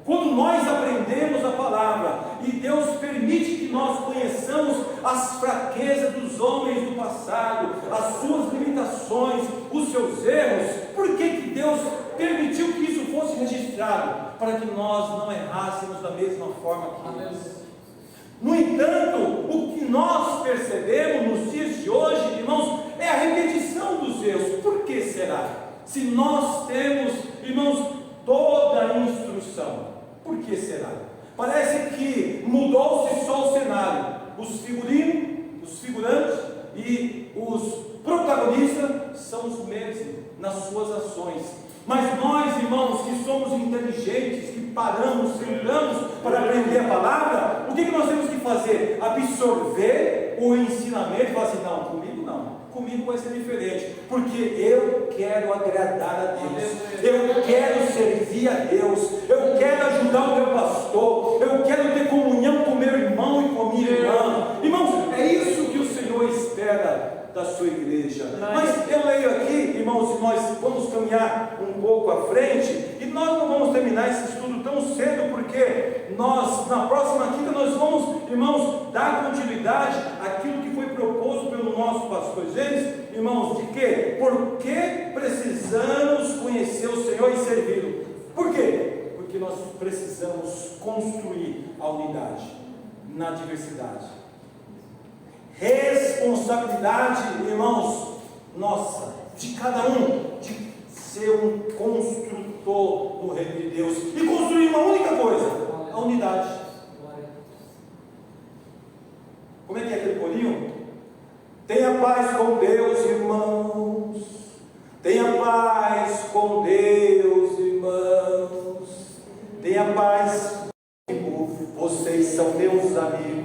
quando nós aprendemos a palavra e Deus permite que nós conheçamos as fraquezas dos homens do passado, as suas limitações, os seus erros, por que Deus permitiu que isso fosse registrado? Para que nós não errássemos da mesma forma que eles. No entanto, o que nós percebemos nos dias de hoje, irmãos, é a repetição dos erros. Por que será? Se nós temos, irmãos, toda a instrução, por que será? Parece que mudou-se só o cenário. Os figurinos, os figurantes e os protagonistas são os mesmos nas suas ações. Mas nós, irmãos, que somos inteligentes, que paramos, sentamos para aprender a palavra, o que nós temos que fazer? Absorver o ensinamento e falar assim: não, comigo não, comigo vai ser diferente, porque eu quero agradar a Deus, eu quero servir a Deus, eu quero ajudar o meu pastor, eu quero ter comunhão com o meu irmão e com a minha irmã. Irmãos, é isso que o Senhor espera da sua igreja. Mas eu leio aqui, irmãos, e nós vamos caminhar um pouco à frente, e nós não vamos terminar esse estudo tão cedo, porque nós, na próxima quinta, nós vamos, irmãos, dar continuidade àquilo que foi proposto pelo nosso pastor Gênesis, irmãos, de quê? Porque precisamos conhecer o Senhor e servi-lo. Por quê? Porque nós precisamos construir a unidade na diversidade. Responsabilidade, irmãos, nossa, de cada um, de ser um construtor do reino de Deus e construir uma única coisa: a unidade. Como é que é aquele corinho? Tenha paz com Deus, irmãos. Tenha paz com Deus, irmãos. Tenha paz comigo. Vocês são meus amigos.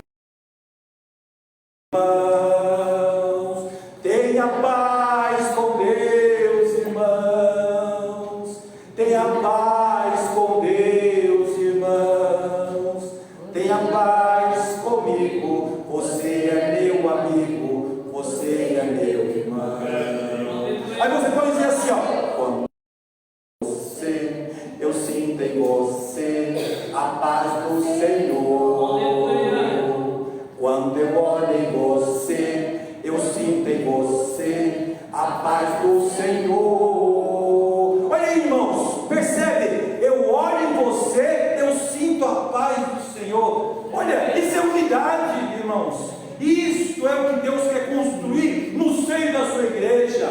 Irmãos, tenha paz com Deus, irmãos. Tenha paz com Deus, irmãos. Tenha paz comigo. Você é meu amigo, você é meu irmão. Aí você pode dizer assim, ó: quando você, eu sinto em você a paz do Senhor. Quando eu olho em você, eu sinto em você a paz do Senhor. Olha aí, irmãos, percebe? Eu olho em você, eu sinto a paz do Senhor. Olha, isso é unidade, irmãos. Isso é o que Deus quer construir no seio da sua igreja.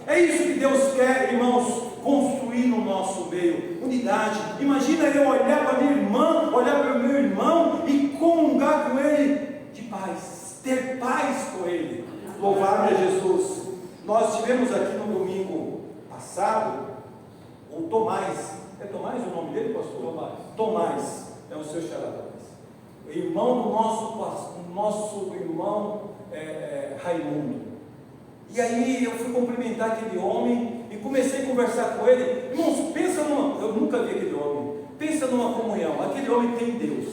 É isso que Deus quer, irmãos, construir no nosso meio. Unidade. Imagina eu olhar para minha irmã, olhar para o meu irmão e comungar com ele de paz, ter paz com ele. Louvado é Jesus. Nós tivemos aqui no domingo passado o Tomás. É Tomás o nome dele, pastor? Tomás é o seu xará. Irmão do nosso irmão Raimundo. E aí eu fui cumprimentar aquele homem e comecei a conversar com ele. Irmãos, pensa numa... Eu nunca vi aquele homem. Pensa numa comunhão. Aquele homem tem Deus.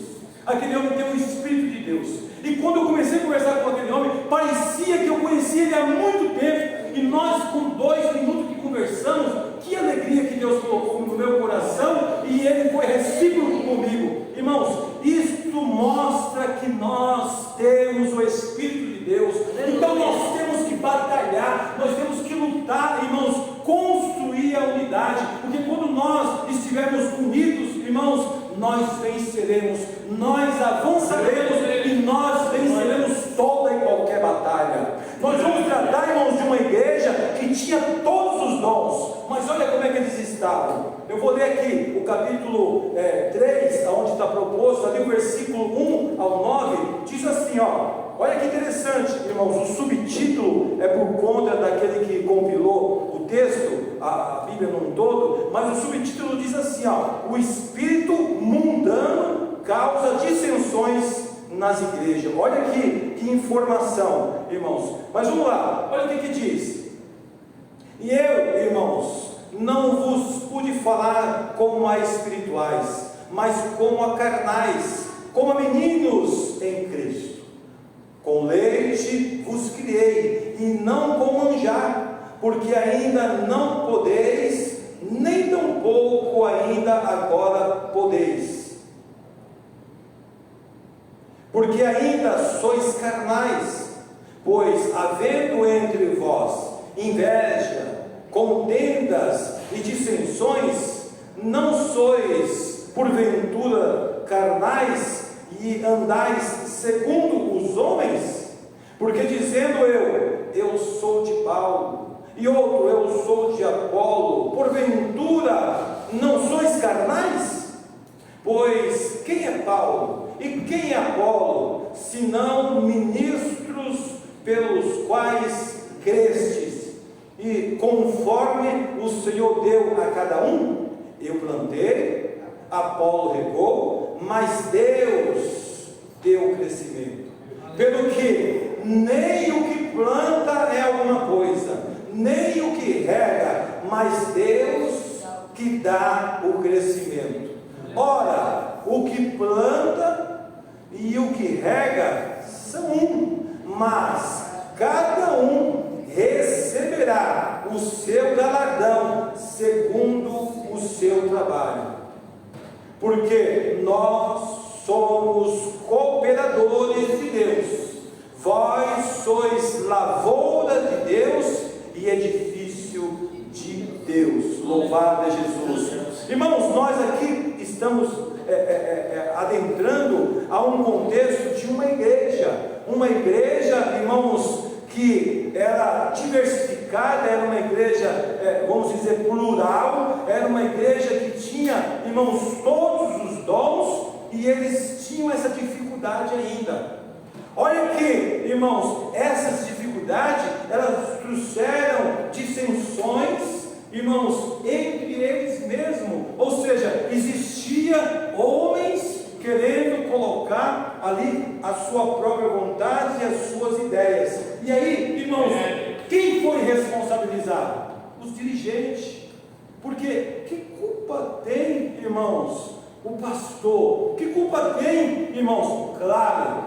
Aquele homem tem o Espírito de Deus. E quando eu comecei a conversar com aquele homem, parecia que eu conhecia ele há muito tempo. E nós, com 2 minutos que conversamos, que alegria que Deus colocou no meu coração, e ele foi recíproco comigo. Irmãos, isto mostra que nós temos o Espírito de Deus. Então nós temos que batalhar, nós temos que lutar, irmãos, construir a unidade, porque quando nós estivermos unidos, irmãos, nós venceremos, nós avançaremos e nós venceremos toda e qualquer batalha. Nós vamos tratar, irmãos, de uma igreja que tinha todos os dons, mas olha como é que eles estavam. Eu vou ler aqui o capítulo 3, onde está proposto, ali o versículo 1 ao 9, diz assim, olha que interessante, irmãos, o subtítulo é por conta daquele que compilou o texto, a Bíblia num todo, mas o subtítulo diz assim, o espírito mundano causa dissensões nas igrejas. Olha aqui que informação, irmãos. Mas vamos lá, olha o que diz. E eu, irmãos, não vos pude falar como a espirituais, mas como a carnais, como a meninos em Cristo. Com leite vos criei, e não com manjar, porque ainda não podeis, nem tampouco ainda agora podeis. Porque ainda sois carnais, pois havendo entre vós inveja, contendas e dissensões, não sois porventura carnais e andais segundo os homens? Porque dizendo eu sou de Paulo, e outro, eu sou de Apolo, porventura não sois carnais? Pois quem é Paulo e quem é Apolo, senão ministros pelos quais crestes, e conforme o Senhor deu a cada um? Eu plantei, Apolo regou, mas Deus deu o crescimento. Pelo que nem o que planta é alguma coisa, nem o que rega, mas Deus que dá o crescimento. Ora, o que planta e o que rega são um, mas cada um receberá o seu galardão segundo o seu trabalho. Porque nós somos cooperadores de Deus. Vós sois lavoura de Deus e edifício de Deus. Louvado é Jesus. Irmãos, nós aqui estamos adentrando a um contexto de uma igreja, irmãos, que era diversificada, era uma igreja, vamos dizer, plural, era uma igreja que tinha, irmãos, todos os dons, e eles tinham essa dificuldade ainda. Olha que, irmãos, essas dificuldades, elas trouxeram dissensões, irmãos, entre eles mesmos, ou seja, existia homens querendo colocar ali a sua própria vontade e as suas ideias. E aí, irmãos, quem foi responsabilizado? Os dirigentes. Porque que culpa tem, irmãos, o pastor? Que culpa tem, irmãos? Claro,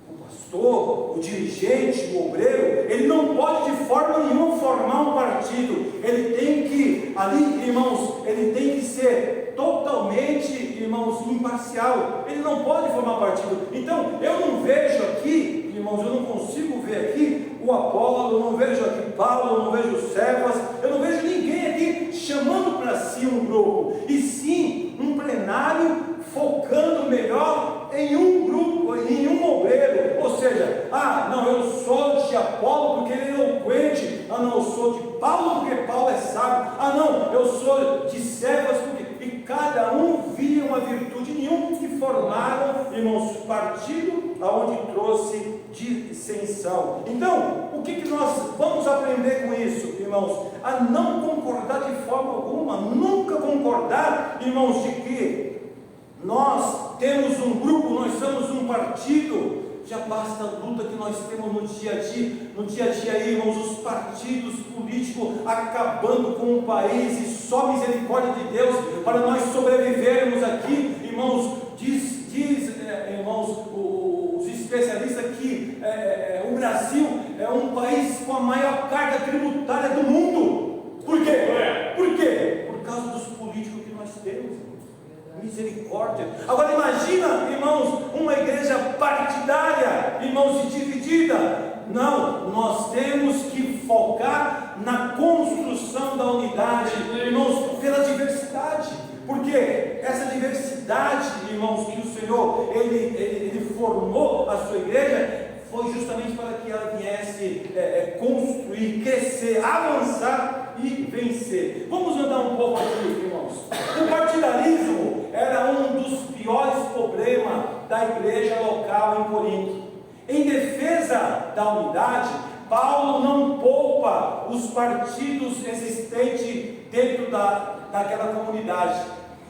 o pastor, o dirigente, o obreiro, ele não pode de forma nenhuma formar um partido. Ele tem que, ali, irmãos, ele tem que ser totalmente, irmãos, imparcial. Ele não pode formar partido. Então, eu não vejo aqui, irmãos, eu não consigo ver aqui o Apolo, eu não vejo aqui Paulo, eu não vejo Cefas, eu não vejo ninguém aqui chamando para si um grupo, e sim um plenário focando melhor em um grupo, em um obreiro. Ou seja, não, eu sou de Apolo porque ele é eloquente, não, eu sou de Paulo porque Paulo é sábio, não, eu sou de Cefas porque... E cada um via uma virtude em um, e formaram, irmãos, partido aonde trouxe dissensão. Então, o que nós vamos aprender com isso, irmãos? A não concordar de forma alguma, nunca concordar, irmãos, de que nós temos um grupo, nós somos um partido, já basta a luta que nós temos no dia a dia aí, irmãos, os partidos políticos acabando com o país, e só a misericórdia de Deus para nós sobrevivermos aqui, irmãos. Irmãos, os especialistas que o Brasil é um país com a maior carga tributária do mundo. Por quê? Por quê? Por causa dos políticos que nós temos. Misericórdia. Agora imagina, irmãos, uma igreja partidária, irmãos, dividida. Não, nós temos que focar na construção da unidade, irmãos, pela diversidade. Porque essa diversidade, irmãos, que o Senhor ele formou a sua igreja, foi justamente para que ela viesse construir, crescer, avançar e vencer. Vamos andar um pouco aqui, irmãos. O partidarismo era um dos piores problemas da igreja local em Corinto. Em defesa da unidade, Paulo não poupa os partidos existentes dentro daquela comunidade.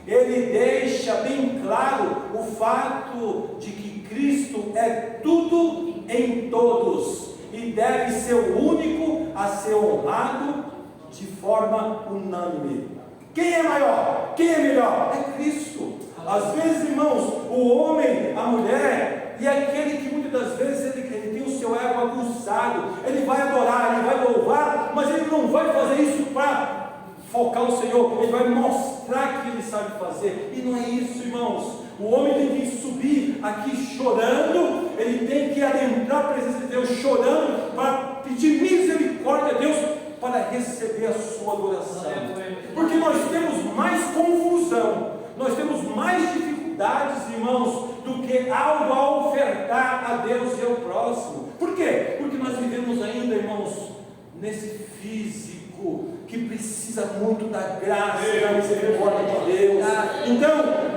Ele deixa bem claro o fato de que Cristo é tudo em todos e deve ser o único a ser honrado de forma unânime. Quem é maior? Quem é melhor? É Cristo. Às vezes, irmãos, o homem, a mulher, e aquele que muitas das vezes ele tem o seu ego aguçado, ele vai adorar, ele vai louvar, mas ele não vai fazer isso para focar o Senhor, ele vai mostrar que ele sabe fazer. E não é isso, irmãos. O homem tem que subir aqui chorando, ele tem que adentrar a presença de Deus chorando, para pedir misericórdia a Deus, para receber a sua adoração. Porque nós temos mais confusão, nós temos mais dificuldades, irmãos, do que algo a ofertar a Deus e ao próximo. Por quê? Porque nós vivemos ainda, irmãos, nesse físico que precisa muito da graça e da misericórdia de Deus. Então,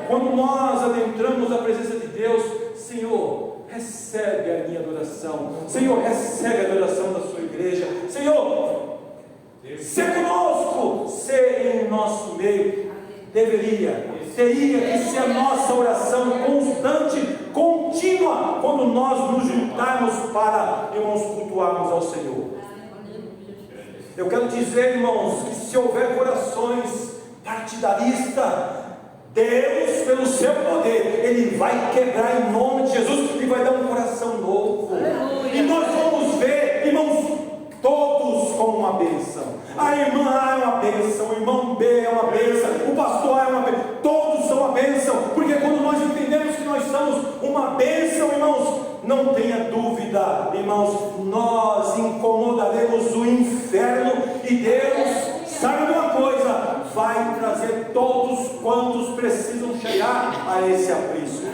quando nós adentramos a presença de Deus, Senhor, recebe a minha adoração. Senhor, recebe a adoração da sua igreja. Senhor, ser conosco, ser em nosso meio. Teria que ser a nossa oração constante, contínua, quando nós nos juntarmos para, irmãos, cultuarmos ao Senhor. Eu quero dizer, irmãos, que se houver corações partidaristas, Deus, pelo seu poder, Ele vai quebrar em nome de Jesus e vai dar um coração novo. Aleluia. E nós vamos ver, irmãos, todos como uma bênção. A irmã A é uma bênção, o irmão B é uma bênção, o pastor A é uma bênção, todos são uma bênção, porque quando nós entendemos que nós somos uma bênção, irmãos, não tenha dúvida, irmãos, nós incomodaremos o inferno e Deus, sabe uma coisa, vai trazer todos quantos precisam chegar a esse aprisco.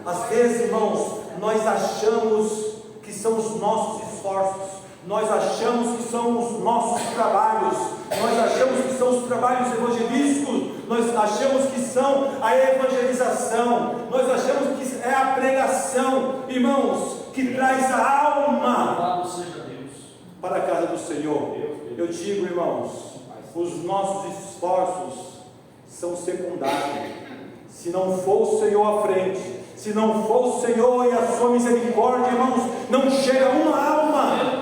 Às vezes, irmãos, nós achamos que são os nossos esforços, nós achamos que são os nossos trabalhos, nós achamos que são os trabalhos evangelísticos, nós achamos que são a evangelização, nós achamos que é a pregação, irmãos, que traz a alma para a casa do Senhor. Eu digo, irmãos, os nossos esforços são secundários. Se não for o Senhor à frente, se não for o Senhor e a sua misericórdia, irmãos, não chega uma alma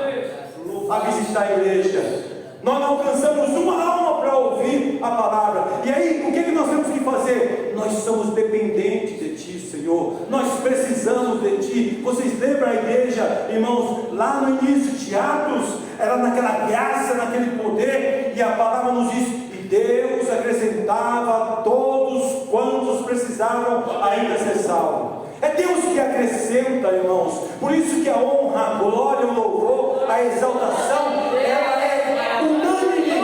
a visitar a igreja. Nós não alcançamos uma alma para ouvir a palavra. E aí, o que nós temos que fazer? Nós somos dependentes de Ti, Senhor. Nós precisamos de Ti. Vocês lembram a igreja, irmãos, lá no início de Atos, era naquela graça, naquele poder, e a palavra nos diz, e Deus acrescentava a todos quantos precisavam ainda ser salvos. É Deus que acrescenta, irmãos. Por isso que a honra, a glória, o louvor, a exaltação, ela é unânime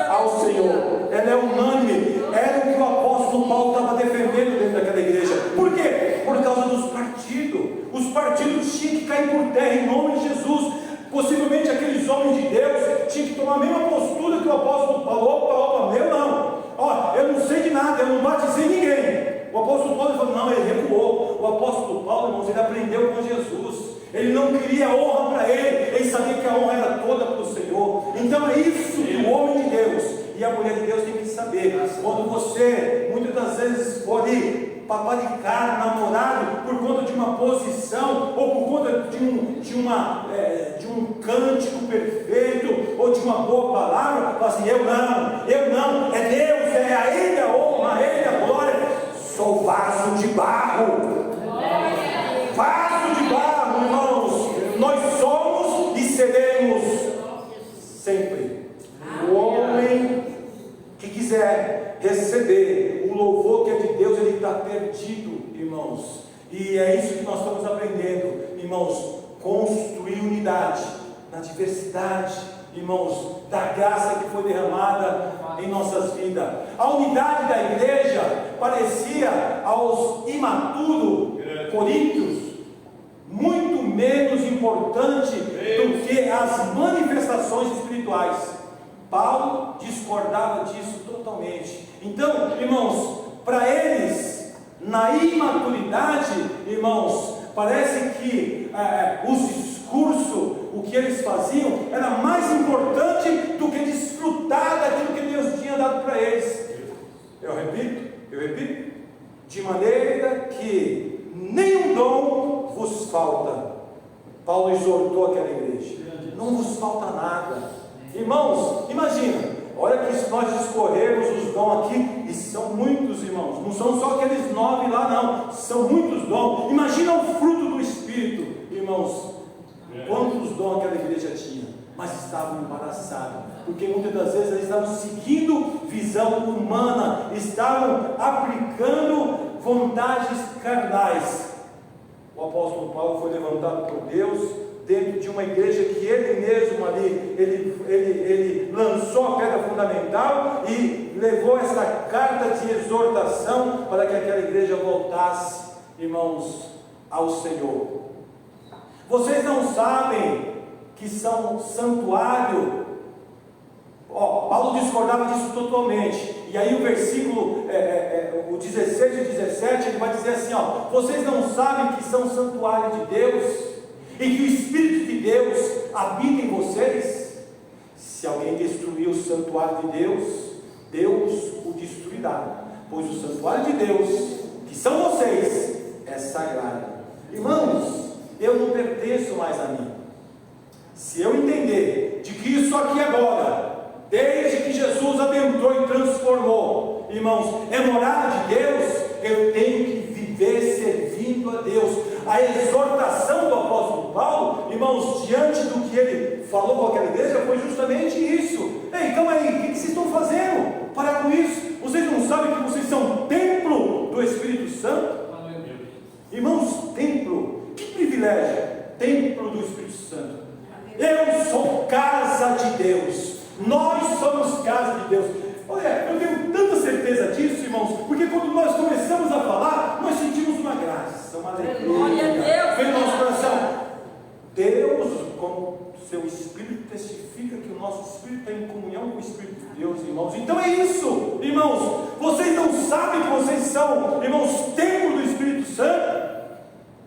ao Senhor. Ela é unânime. Era o que o apóstolo Paulo estava defendendo dentro daquela igreja. Por quê? Por causa dos partidos. Os partidos tinham que cair por terra em nome de Jesus. Possivelmente aqueles homens de Deus tinham que tomar a mesma postura que o apóstolo Paulo. Opa, eu não. Ó, eu não sei de nada, eu não batizei ninguém. O apóstolo Paulo falou, não, ele recuou. O apóstolo Paulo, irmãos, ele aprendeu com Jesus. Ele não queria honra para ele sabia que a honra era toda para o Senhor. Então é isso que o homem de Deus e a mulher de Deus tem que saber. Quando você, muitas das vezes, for ali paparicar namorado por conta de uma posição, ou por conta de um cântico perfeito, ou de uma boa palavra. Fala assim: eu não, é Deus, é a Ele a honra, a Ele a glória. Sou vaso de barro. Vaso de barro, irmãos. Nós somos e seremos sempre. O homem que quiser receber o louvor que é de Deus, ele está perdido, irmãos. E é isso que nós estamos aprendendo, irmãos. Construir unidade na diversidade, irmãos, da graça que foi derramada em nossas vidas. A unidade da igreja parecia aos imaturos coríntios muito menos importante do que as manifestações espirituais. Paulo discordava disso totalmente. Então, irmãos, para eles, na imaturidade, irmãos, parece que os discursos, o que eles faziam, era mais importante do que desfrutar daquilo que Deus tinha dado para eles. Eu repito, de maneira que nenhum dom vos falta. Paulo exortou aquela igreja: não vos falta nada. Irmãos, imagina, olha que se nós discorrermos os dons aqui, e são muitos, irmãos, não são só aqueles 9 lá não, são muitos dons. Imagina o fruto do Espírito, irmãos, quantos dons aquela igreja tinha, mas estavam embaraçados, porque muitas das vezes eles estavam seguindo visão humana, estavam aplicando vontades carnais. O apóstolo Paulo foi levantado por Deus dentro de uma igreja que ele mesmo ali, ele lançou a pedra fundamental e levou essa carta de exortação para que aquela igreja voltasse, irmãos, ao Senhor. Vocês não sabem que são santuário? Paulo discordava disso totalmente. E aí o versículo o 16 e 17, ele vai dizer assim: vocês não sabem que são santuário de Deus e que o Espírito de Deus habita em vocês? Se alguém destruir o santuário de Deus, Deus o destruirá, pois o santuário de Deus, que são vocês, é sagrado. Irmãos, eu não pertenço mais a mim. Se eu entender de que isso aqui agora, desde que Jesus adentrou e transformou, irmãos, é morada de Deus, eu tenho que viver servindo a Deus. A exortação do apóstolo Paulo, irmãos, diante do que ele falou com aquela igreja, foi justamente isso. Ei, calma aí, o que vocês estão fazendo? Para com isso. Vocês não sabem que vocês são templo do Espírito Santo? Irmãos, templo, que privilégio, templo do Espírito Santo. Eu sou casa de Deus, nós somos casa de Deus. Olha, eu tenho tanta certeza disso, irmãos, porque quando nós começamos a falar, nós sentimos uma graça, uma alegria. Glória a Deus. Vem no nosso coração. Deus, como seu Espírito testifica que o nosso Espírito está em comunhão com o Espírito de Deus, irmãos. Então é isso, irmãos. Vocês não sabem que vocês são, irmãos, templo do Espírito Santo?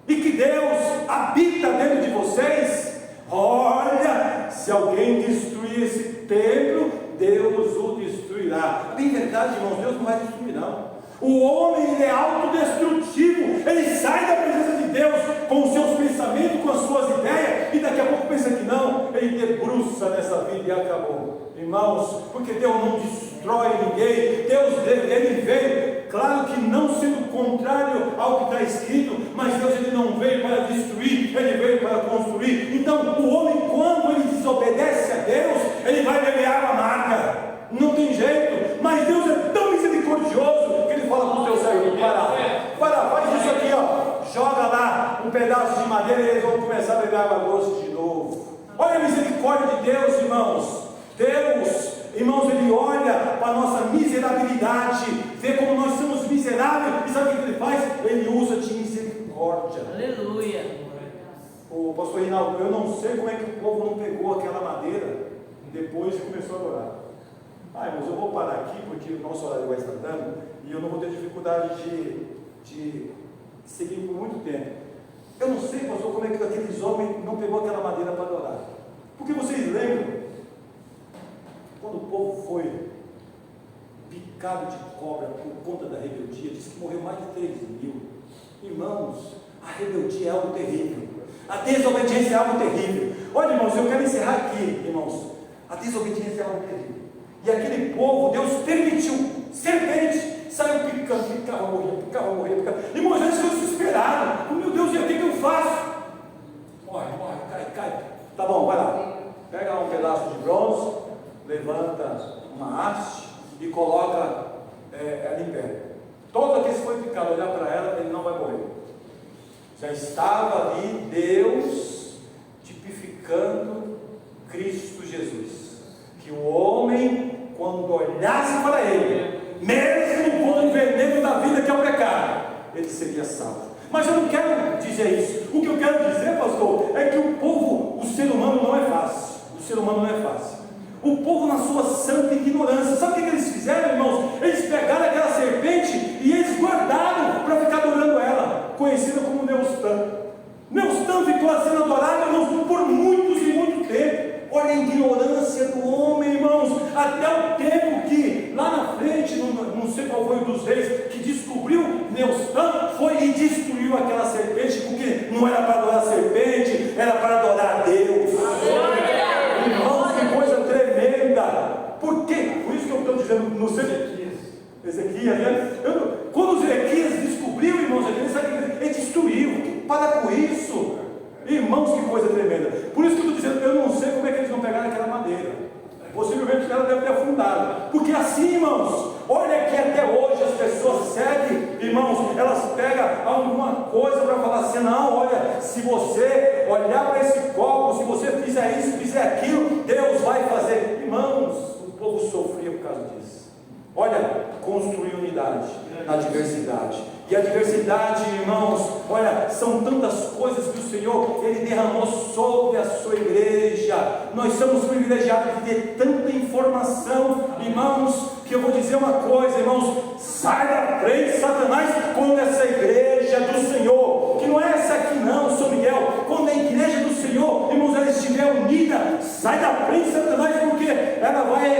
E que Deus habita dentro de vocês? Olha, se alguém destruir esse templo, Deus o destruirá. Bem verdade, irmãos, Deus não vai destruir não. O homem, ele é autodestrutivo, ele sai da presença de Deus com os seus pensamentos, com as suas ideias, e daqui a pouco pensa que não, ele debruça nessa vida e acabou. Irmãos, porque Deus não destrói ninguém, Deus, ele veio, claro que não sendo contrário ao que está escrito, mas Deus, ele não veio para destruir, ele veio para construir. Então o homem, quando ele desobedece a Deus, ele vai beber água amarga, não tem jeito. Mas Deus é tão misericordioso que ele fala para o teu servo: faz isso aqui, joga lá um pedaço de madeira e eles vão começar a beber água doce de novo. Olha a misericórdia de Deus, irmãos. Deus, irmãos, ele olha para a nossa miserabilidade, vê como nós somos miseráveis, e sabe o que ele faz? Ele usa de misericórdia. Aleluia. O pastor Rinaldo, eu não sei como é que o povo não pegou aquela madeira depois que começou a adorar. Irmãos, eu vou parar aqui porque o nosso horário vai estar dando e eu não vou ter dificuldade de seguir por muito tempo. Eu não sei, pastor, como é que aqueles homens não pegou aquela madeira para adorar. Porque vocês lembram quando o povo foi picado de cobra por conta da rebeldia, diz que morreu mais de 3.000. Irmãos, a rebeldia é algo terrível, a desobediência é algo terrível. Olha, irmãos, eu quero encerrar aqui, irmãos. A desobediência é algo terrível. E aquele povo, Deus permitiu, serpente, saiu picando, picava, morria, picava. E Moisés ficou desesperado. Oh, meu Deus, e o que eu faço? Morre, cai. Tá bom, vai lá. Pega um pedaço de bronze, levanta uma haste e coloca ela em pé. Todo aquele que foi picado, olhar para ela, ele não vai morrer. Já estava ali Deus tipificando Cristo Jesus. Que o homem, quando olhasse para ele, mesmo com o veneno da vida que é o pecado, ele seria salvo. Mas eu não quero dizer isso. O que eu quero dizer, pastor, é que o povo, o ser humano não é fácil. O ser humano não é fácil. O povo, na sua santa ignorância, sabe o que eles fizeram, irmãos? Eles pegaram aquela serpente e eles guardaram para ficar adorando ela, conhecida como Neustã. Neustã ficou sendo adorada, irmãos, por muitos e muito tempo. Olha a ignorância do homem, irmãos, até o tempo que lá na frente, não sei qual foi um dos reis que descobriu Neustã, foi e destruiu aquela serpente, porque não era para adorar a serpente, era para adorar a Deus. Irmãos, que coisa tremenda. Por quê? Por isso que eu estou dizendo, não sei, Ezequias, né? Quando os Ezequias descobriu, irmãos, ele destruiu. Para com isso. Irmãos, que coisa tremenda. Por isso que eu estou dizendo, eu não sei como é que eles não pegaram aquela madeira. Possivelmente os caras devem ter afundado. Porque assim, irmãos, olha que até hoje as pessoas seguem, irmãos, elas pegam alguma coisa para falar assim, não, olha, se você olhar para esse copo, se você fizer isso, fizer aquilo, Deus vai fazer. Irmãos, o povo sofria por causa disso. Olha, construir unidade na diversidade. E a diversidade, irmãos, olha, são tantas coisas que o Senhor, Ele derramou sobre a sua igreja. Nós somos privilegiados de ter tanta informação, irmãos, que eu vou dizer uma coisa, irmãos, sai da frente, Satanás, quando essa igreja do Senhor, que não é essa aqui não, São Miguel, quando a igreja do Senhor, irmãos, ela estiver unida, sai da frente, Satanás, porque ela vai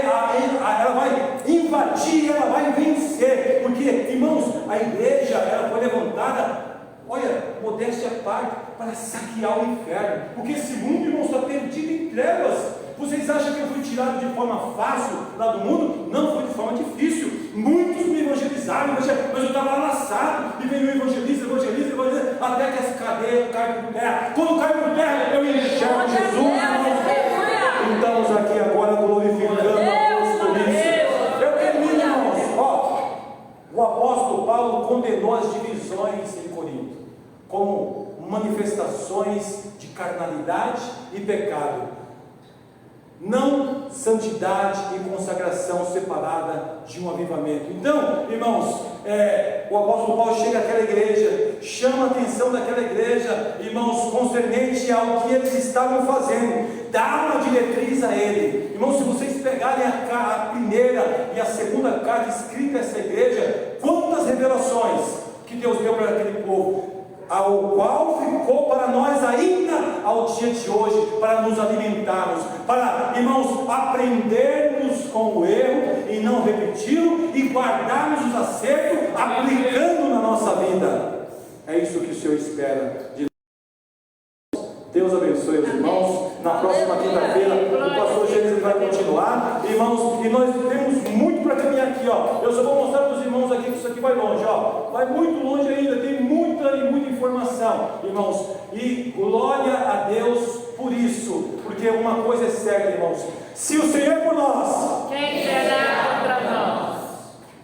invadir, ela vai vencer, porque, irmãos, a igreja, ela foi levantada, olha, modéstia à parte, para saquear o inferno, porque esse mundo, irmãos, está perdido em trevas. Vocês acham que eu fui tirado de forma fácil lá do mundo? Não, foi de forma difícil. Muitos me evangelizaram, mas eu estava laçado, e veio o evangelista, até que as cadeias caem por terra. Quando cai por terra, eu enxergo Jesus. Estamos aqui agora glorificando a Deus por isso. Eu termino, irmãos. O apóstolo Paulo condenou as divisões em Corinto como manifestações de carnalidade e pecado. Não santidade e consagração separada de um avivamento. Então, irmãos, o apóstolo Paulo chega àquela igreja, chama a atenção daquela igreja, irmãos, concernente ao que eles estavam fazendo, dá uma diretriz a ele. Irmãos, se vocês pegarem a primeira e a segunda carta escrita a essa igreja, quantas revelações que Deus deu para aquele povo, ao qual ficou para nós ainda ao dia de hoje, para nos alimentarmos, para, irmãos, aprendermos com o erro e não repeti-lo, e guardarmos os acertos, aplicando na nossa vida. É isso que o Senhor espera de nós. Deus abençoe os irmãos. Na próxima quinta-feira o pastor Gênesis vai continuar, irmãos, e nós temos muito para caminhar aqui, ó. Eu só vou mostrar para os irmãos aqui que isso aqui vai longe, ó. Vai muito longe ainda, tem muita informação, irmãos, e glória a Deus por isso, porque uma coisa é certa, irmãos: se o Senhor é por nós, Quem será contra nós?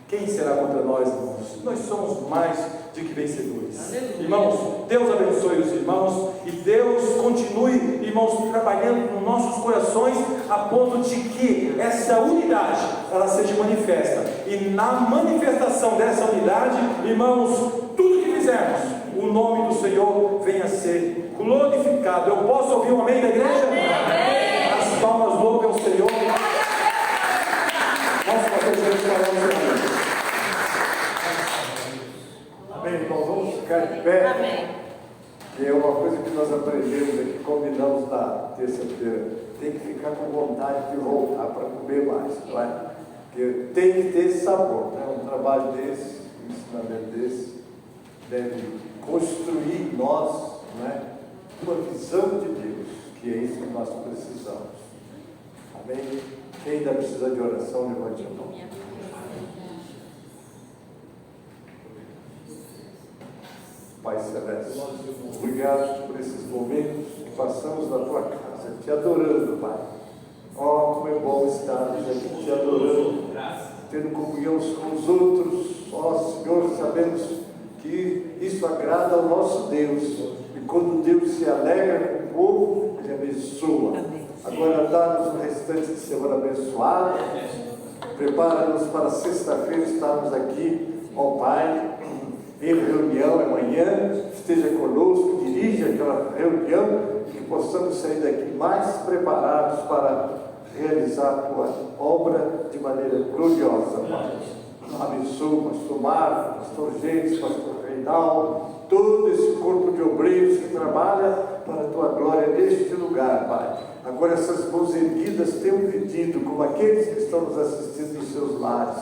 Quem será contra nós, irmãos? Nós somos mais do que vencedores. Irmãos, Deus abençoe os irmãos, e Deus continue, irmãos, trabalhando nos nossos corações, a ponto de que essa unidade, ela seja manifesta, e na manifestação dessa unidade, irmãos, tudo que fizermos, o nome do Senhor venha a ser glorificado. Eu posso ouvir um amém da igreja? Amém. As palmas loucas ao Senhor. Nosso pastor Jesus falou. Amém, irmãos, vamos ficar de pé. Amém. É uma coisa que nós aprendemos aqui, combinamos na terça-feira. Tem que ficar com vontade de voltar para comer mais, não é? que tem que ter sabor, né? Um trabalho desse, um ensinamento desse, deve construir em nós, né, uma visão de Deus, que é isso que nós precisamos. Amém? Quem ainda precisa de oração, levante a mão. Pai Celeste, obrigado por esses momentos que passamos na tua casa, te adorando, Pai. Oh, como é bom estarmos aqui te adorando, tendo comunhão uns com os outros. Oh, Senhor, sabemos que isso agrada ao nosso Deus, e quando Deus se alegra com o povo, Ele abençoa. Agora dá-nos um restante de semana abençoado, prepara-nos para sexta-feira estarmos aqui, ó Pai, em reunião amanhã, esteja conosco, dirija aquela reunião, que possamos sair daqui mais preparados para realizar a tua obra de maneira gloriosa, Pai. Abençoa o pastor Marco, pastor Gentes, pastor Reinaldo, todo esse corpo de obreiros que trabalha para a tua glória neste lugar, Pai. Agora essas mãos erguidas têm um pedido, como aqueles que estão nos assistindo nos seus lares.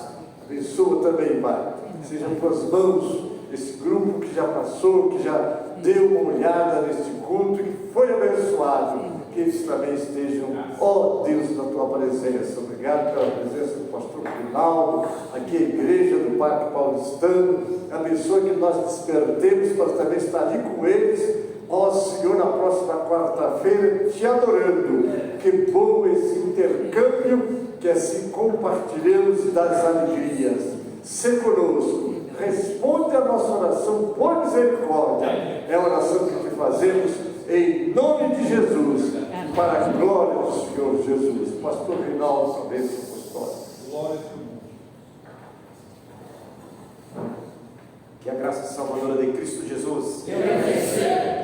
Abençoa também, Pai. Sejam tuas mãos, esse grupo que já passou, que já deu uma olhada neste culto, que foi abençoado, que eles também estejam, ó Deus, na tua presença. Obrigado pela presença do pastor Reinaldo, aqui a igreja do Parque Paulistano. Abençoa que nós despertemos para também estar ali com eles, ó Senhor, na próxima quarta-feira, te adorando. Que bom esse intercâmbio, que assim compartilhamos das alegrias. Se conosco, responde a nossa oração por misericórdia. É a oração que te fazemos em nome de Jesus, para a glória do Senhor Jesus. Pastor Reinaldo, sua bênção apostólica. Glória a Deus. Que a graça salvadora de Cristo Jesus, que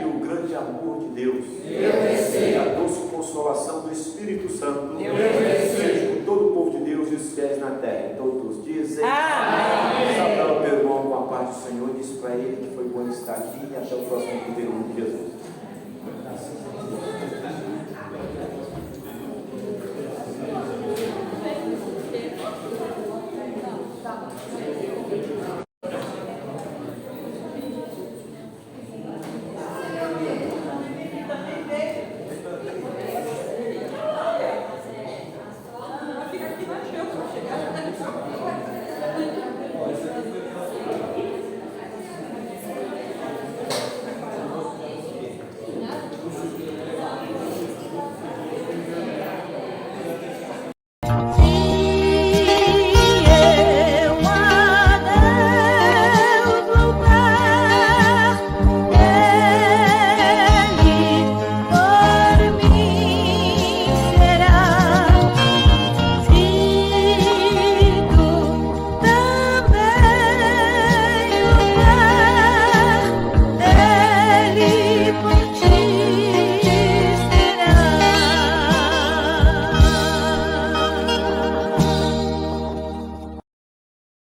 o grande amor de Deus, e a doce consolação do Espírito Santo, seja com todo o povo de Deus e os fiéis na terra. Todos dizem amém. Sabrão, meu irmão, com a paz do Senhor, disse para ele que foi bom estar aqui, e até o próximo vídeo de Jesus.